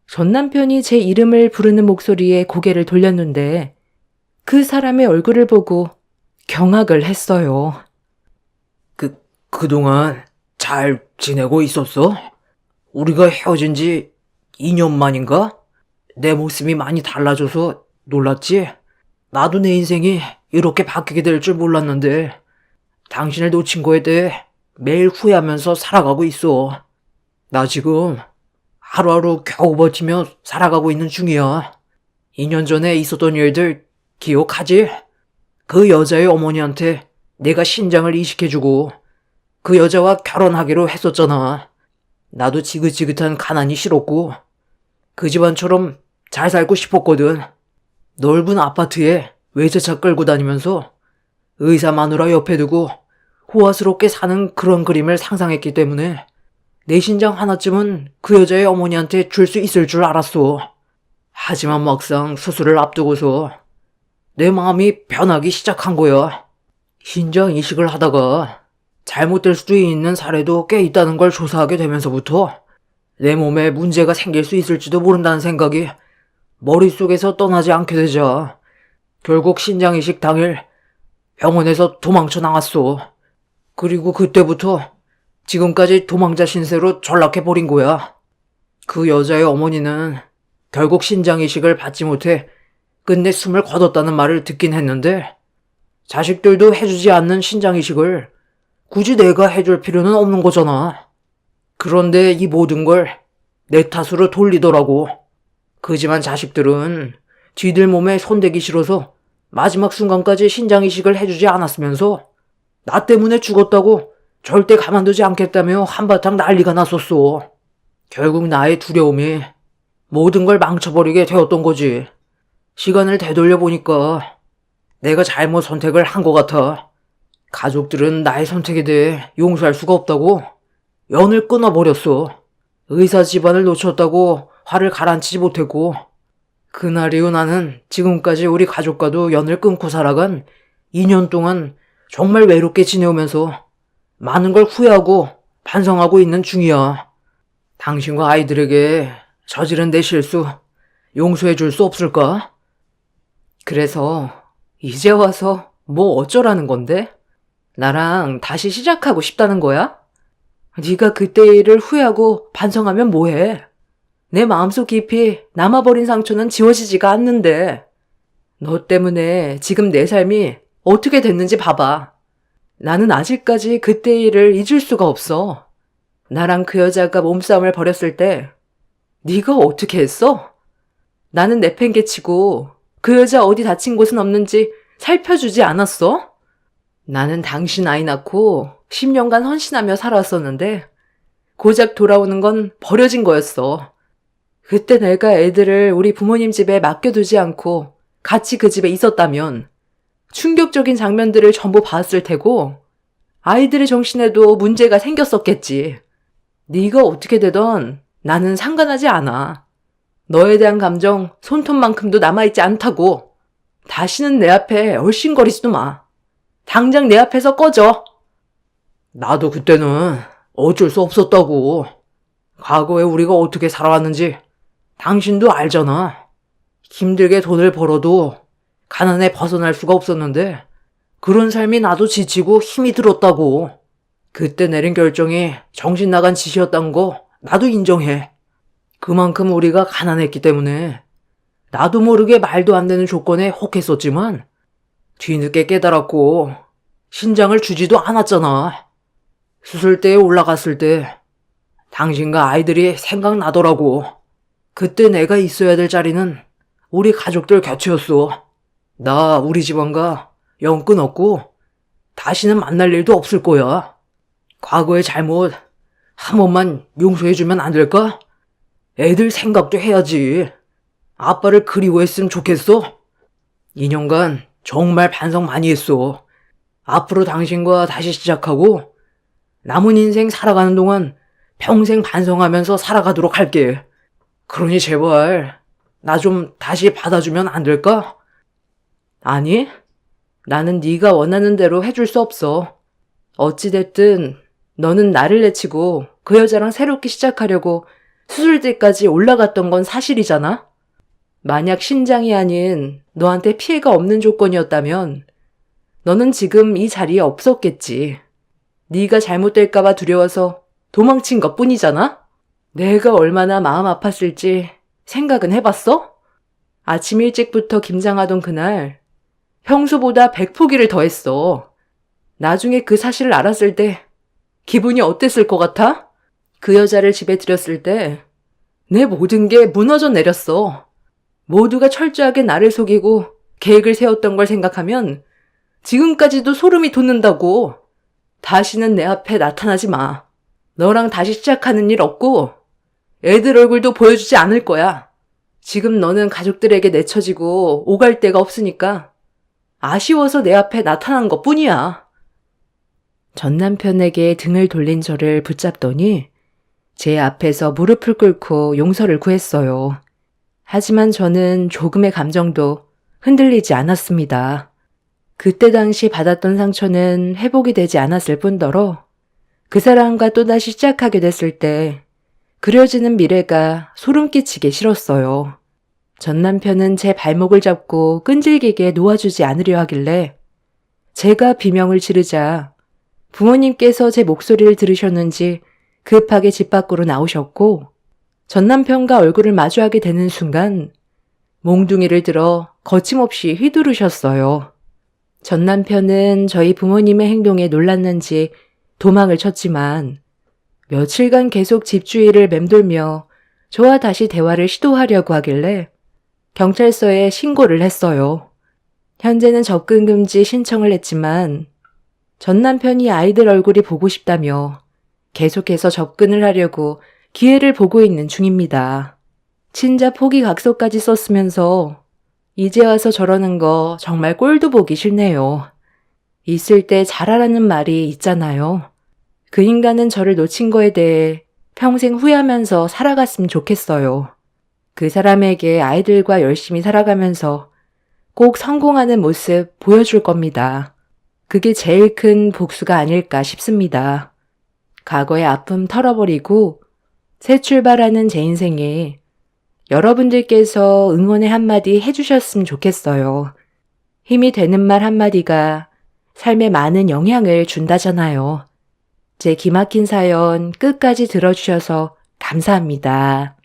Speaker 1: 전 남편이 제 이름을 부르는 목소리에 고개를 돌렸는데 그 사람의 얼굴을 보고 경악을 했어요.
Speaker 2: 그동안 잘 지내고 있었어? 우리가 헤어진 지 2년 만인가? 내 모습이 많이 달라져서 놀랐지? 나도 내 인생이 이렇게 바뀌게 될 줄 몰랐는데 당신을 놓친 거에 대해 매일 후회하면서 살아가고 있어. 나 지금 하루하루 겨우 버티며 살아가고 있는 중이야. 2년 전에 있었던 일들 기억하지? 그 여자의 어머니한테 내가 신장을 이식해주고 그 여자와 결혼하기로 했었잖아. 나도 지긋지긋한 가난이 싫었고 그 집안처럼 잘 살고 싶었거든. 넓은 아파트에 외제차 끌고 다니면서 의사 마누라 옆에 두고 호화스럽게 사는 그런 그림을 상상했기 때문에 내 신장 하나쯤은 그 여자의 어머니한테 줄 수 있을 줄 알았어. 하지만 막상 수술을 앞두고서 내 마음이 변하기 시작한 거야. 신장 이식을 하다가 잘못될 수도 있는 사례도 꽤 있다는 걸 조사하게 되면서부터 내 몸에 문제가 생길 수 있을지도 모른다는 생각이 머릿속에서 떠나지 않게 되자 결국 신장 이식 당일 병원에서 도망쳐 나갔어. 그리고 그때부터 지금까지 도망자 신세로 전락해버린 거야. 그 여자의 어머니는 결국 신장 이식을 받지 못해 끝내 숨을 거뒀다는 말을 듣긴 했는데 자식들도 해주지 않는 신장 이식을 굳이 내가 해줄 필요는 없는 거잖아. 그런데 이 모든 걸 내 탓으로 돌리더라고. 그지만 자식들은 지들 몸에 손대기 싫어서 마지막 순간까지 신장 이식을 해주지 않았으면서 나 때문에 죽었다고 절대 가만두지 않겠다며 한바탕 난리가 났었어. 결국 나의 두려움이 모든 걸 망쳐버리게 되었던 거지. 시간을 되돌려보니까 내가 잘못 선택을 한 것 같아. 가족들은 나의 선택에 대해 용서할 수가 없다고 연을 끊어버렸어. 의사 집안을 놓쳤다고 화를 가라앉히지 못했고 그날 이후 나는 지금까지 우리 가족과도 연을 끊고 살아간 2년 동안 정말 외롭게 지내오면서 많은 걸 후회하고 반성하고 있는 중이야. 당신과 아이들에게 저지른 내 실수 용서해 줄 수 없을까?
Speaker 1: 그래서 이제 와서 뭐 어쩌라는 건데? 나랑 다시 시작하고 싶다는 거야? 네가 그때의 일을 후회하고 반성하면 뭐해? 내 마음속 깊이 남아버린 상처는 지워지지가 않는데 너 때문에 지금 내 삶이 어떻게 됐는지 봐봐. 나는 아직까지 그때의 일을 잊을 수가 없어. 나랑 그 여자가 몸싸움을 벌였을 때 네가 어떻게 했어? 나는 내팽개치고 그 여자 어디 다친 곳은 없는지 살펴주지 않았어? 나는 당신 아이 낳고 10년간 헌신하며 살아왔었는데 고작 돌아오는 건 버려진 거였어. 그때 내가 애들을 우리 부모님 집에 맡겨두지 않고 같이 그 집에 있었다면 충격적인 장면들을 전부 봤을 테고 아이들의 정신에도 문제가 생겼었겠지. 네가 어떻게 되던 나는 상관하지 않아. 너에 대한 감정 손톱만큼도 남아있지 않다고. 다시는 내 앞에 얼씬거리지도 마. 당장 내 앞에서 꺼져.
Speaker 2: 나도 그때는 어쩔 수 없었다고. 과거에 우리가 어떻게 살아왔는지 당신도 알잖아. 힘들게 돈을 벌어도 가난에 벗어날 수가 없었는데 그런 삶이 나도 지치고 힘이 들었다고. 그때 내린 결정이 정신 나간 짓이었단 거 나도 인정해. 그만큼 우리가 가난했기 때문에 나도 모르게 말도 안 되는 조건에 혹했었지만 뒤늦게 깨달았고 신장을 주지도 않았잖아. 수술대에 올라갔을 때 당신과 아이들이 생각나더라고. 그때 내가 있어야 될 자리는 우리 가족들 곁이었어. 나 우리 집안과 연 끊었고 다시는 만날 일도 없을 거야. 과거의 잘못 한 번만 용서해주면 안 될까? 애들 생각도 해야지. 아빠를 그리워했으면 좋겠어. 2년간 정말 반성 많이 했어. 앞으로 당신과 다시 시작하고 남은 인생 살아가는 동안 평생 반성하면서 살아가도록 할게. 그러니 제발 나 좀 다시 받아주면 안 될까? 아니, 나는 네가 원하는 대로 해줄 수 없어. 어찌됐든 너는 나를 내치고 그 여자랑 새롭게 시작하려고 수술대까지 올라갔던 건 사실이잖아? 만약 신장이 아닌 너한테 피해가 없는 조건이었다면 너는 지금 이 자리에 없었겠지. 네가 잘못될까봐 두려워서 도망친 것뿐이잖아? 내가 얼마나 마음 아팠을지 생각은 해봤어? 아침 일찍부터 김장하던 그날 평소보다 100포기를 더 했어. 나중에 그 사실을 알았을 때 기분이 어땠을 것 같아? 그 여자를 집에 들였을 때 내 모든 게 무너져 내렸어. 모두가 철저하게 나를 속이고 계획을 세웠던 걸 생각하면 지금까지도 소름이 돋는다고. 다시는 내 앞에 나타나지 마. 너랑 다시 시작하는 일 없고 애들 얼굴도 보여주지 않을 거야. 지금 너는 가족들에게 내쳐지고 오갈 데가 없으니까 아쉬워서 내 앞에 나타난 것뿐이야. 전 남편에게 등을 돌린 저를 붙잡더니 제 앞에서 무릎을 꿇고 용서를 구했어요. 하지만 저는 조금의 감정도 흔들리지 않았습니다. 그때 당시 받았던 상처는 회복이 되지 않았을 뿐더러 그 사람과 또다시 시작하게 됐을 때 그려지는 미래가 소름 끼치게 싫었어요. 전 남편은 제 발목을 잡고 끈질기게 놓아주지 않으려 하길래 제가 비명을 지르자 부모님께서 제 목소리를 들으셨는지 급하게 집 밖으로 나오셨고 전 남편과 얼굴을 마주하게 되는 순간 몽둥이를 들어 거침없이 휘두르셨어요. 전 남편은 저희 부모님의 행동에 놀랐는지 도망을 쳤지만 며칠간 계속 집주위를 맴돌며 저와 다시 대화를 시도하려고 하길래 경찰서에 신고를 했어요. 현재는 접근 금지 신청을 했지만 전 남편이 아이들 얼굴이 보고 싶다며 계속해서 접근을 하려고 기회를 보고 있는 중입니다. 친자 포기 각서까지 썼으면서 이제 와서 저러는 거 정말 꼴도 보기 싫네요. 있을 때 잘하라는 말이 있잖아요. 그 인간은 저를 놓친 거에 대해 평생 후회하면서 살아갔으면 좋겠어요. 그 사람에게 아이들과 열심히 살아가면서 꼭 성공하는 모습 보여줄 겁니다. 그게 제일 큰 복수가 아닐까 싶습니다. 과거의 아픔 털어버리고 새 출발하는 제 인생에 여러분들께서 응원의 한마디 해주셨으면 좋겠어요. 힘이 되는 말 한마디가 삶에 많은 영향을 준다잖아요. 제 기막힌 사연 끝까지 들어주셔서 감사합니다.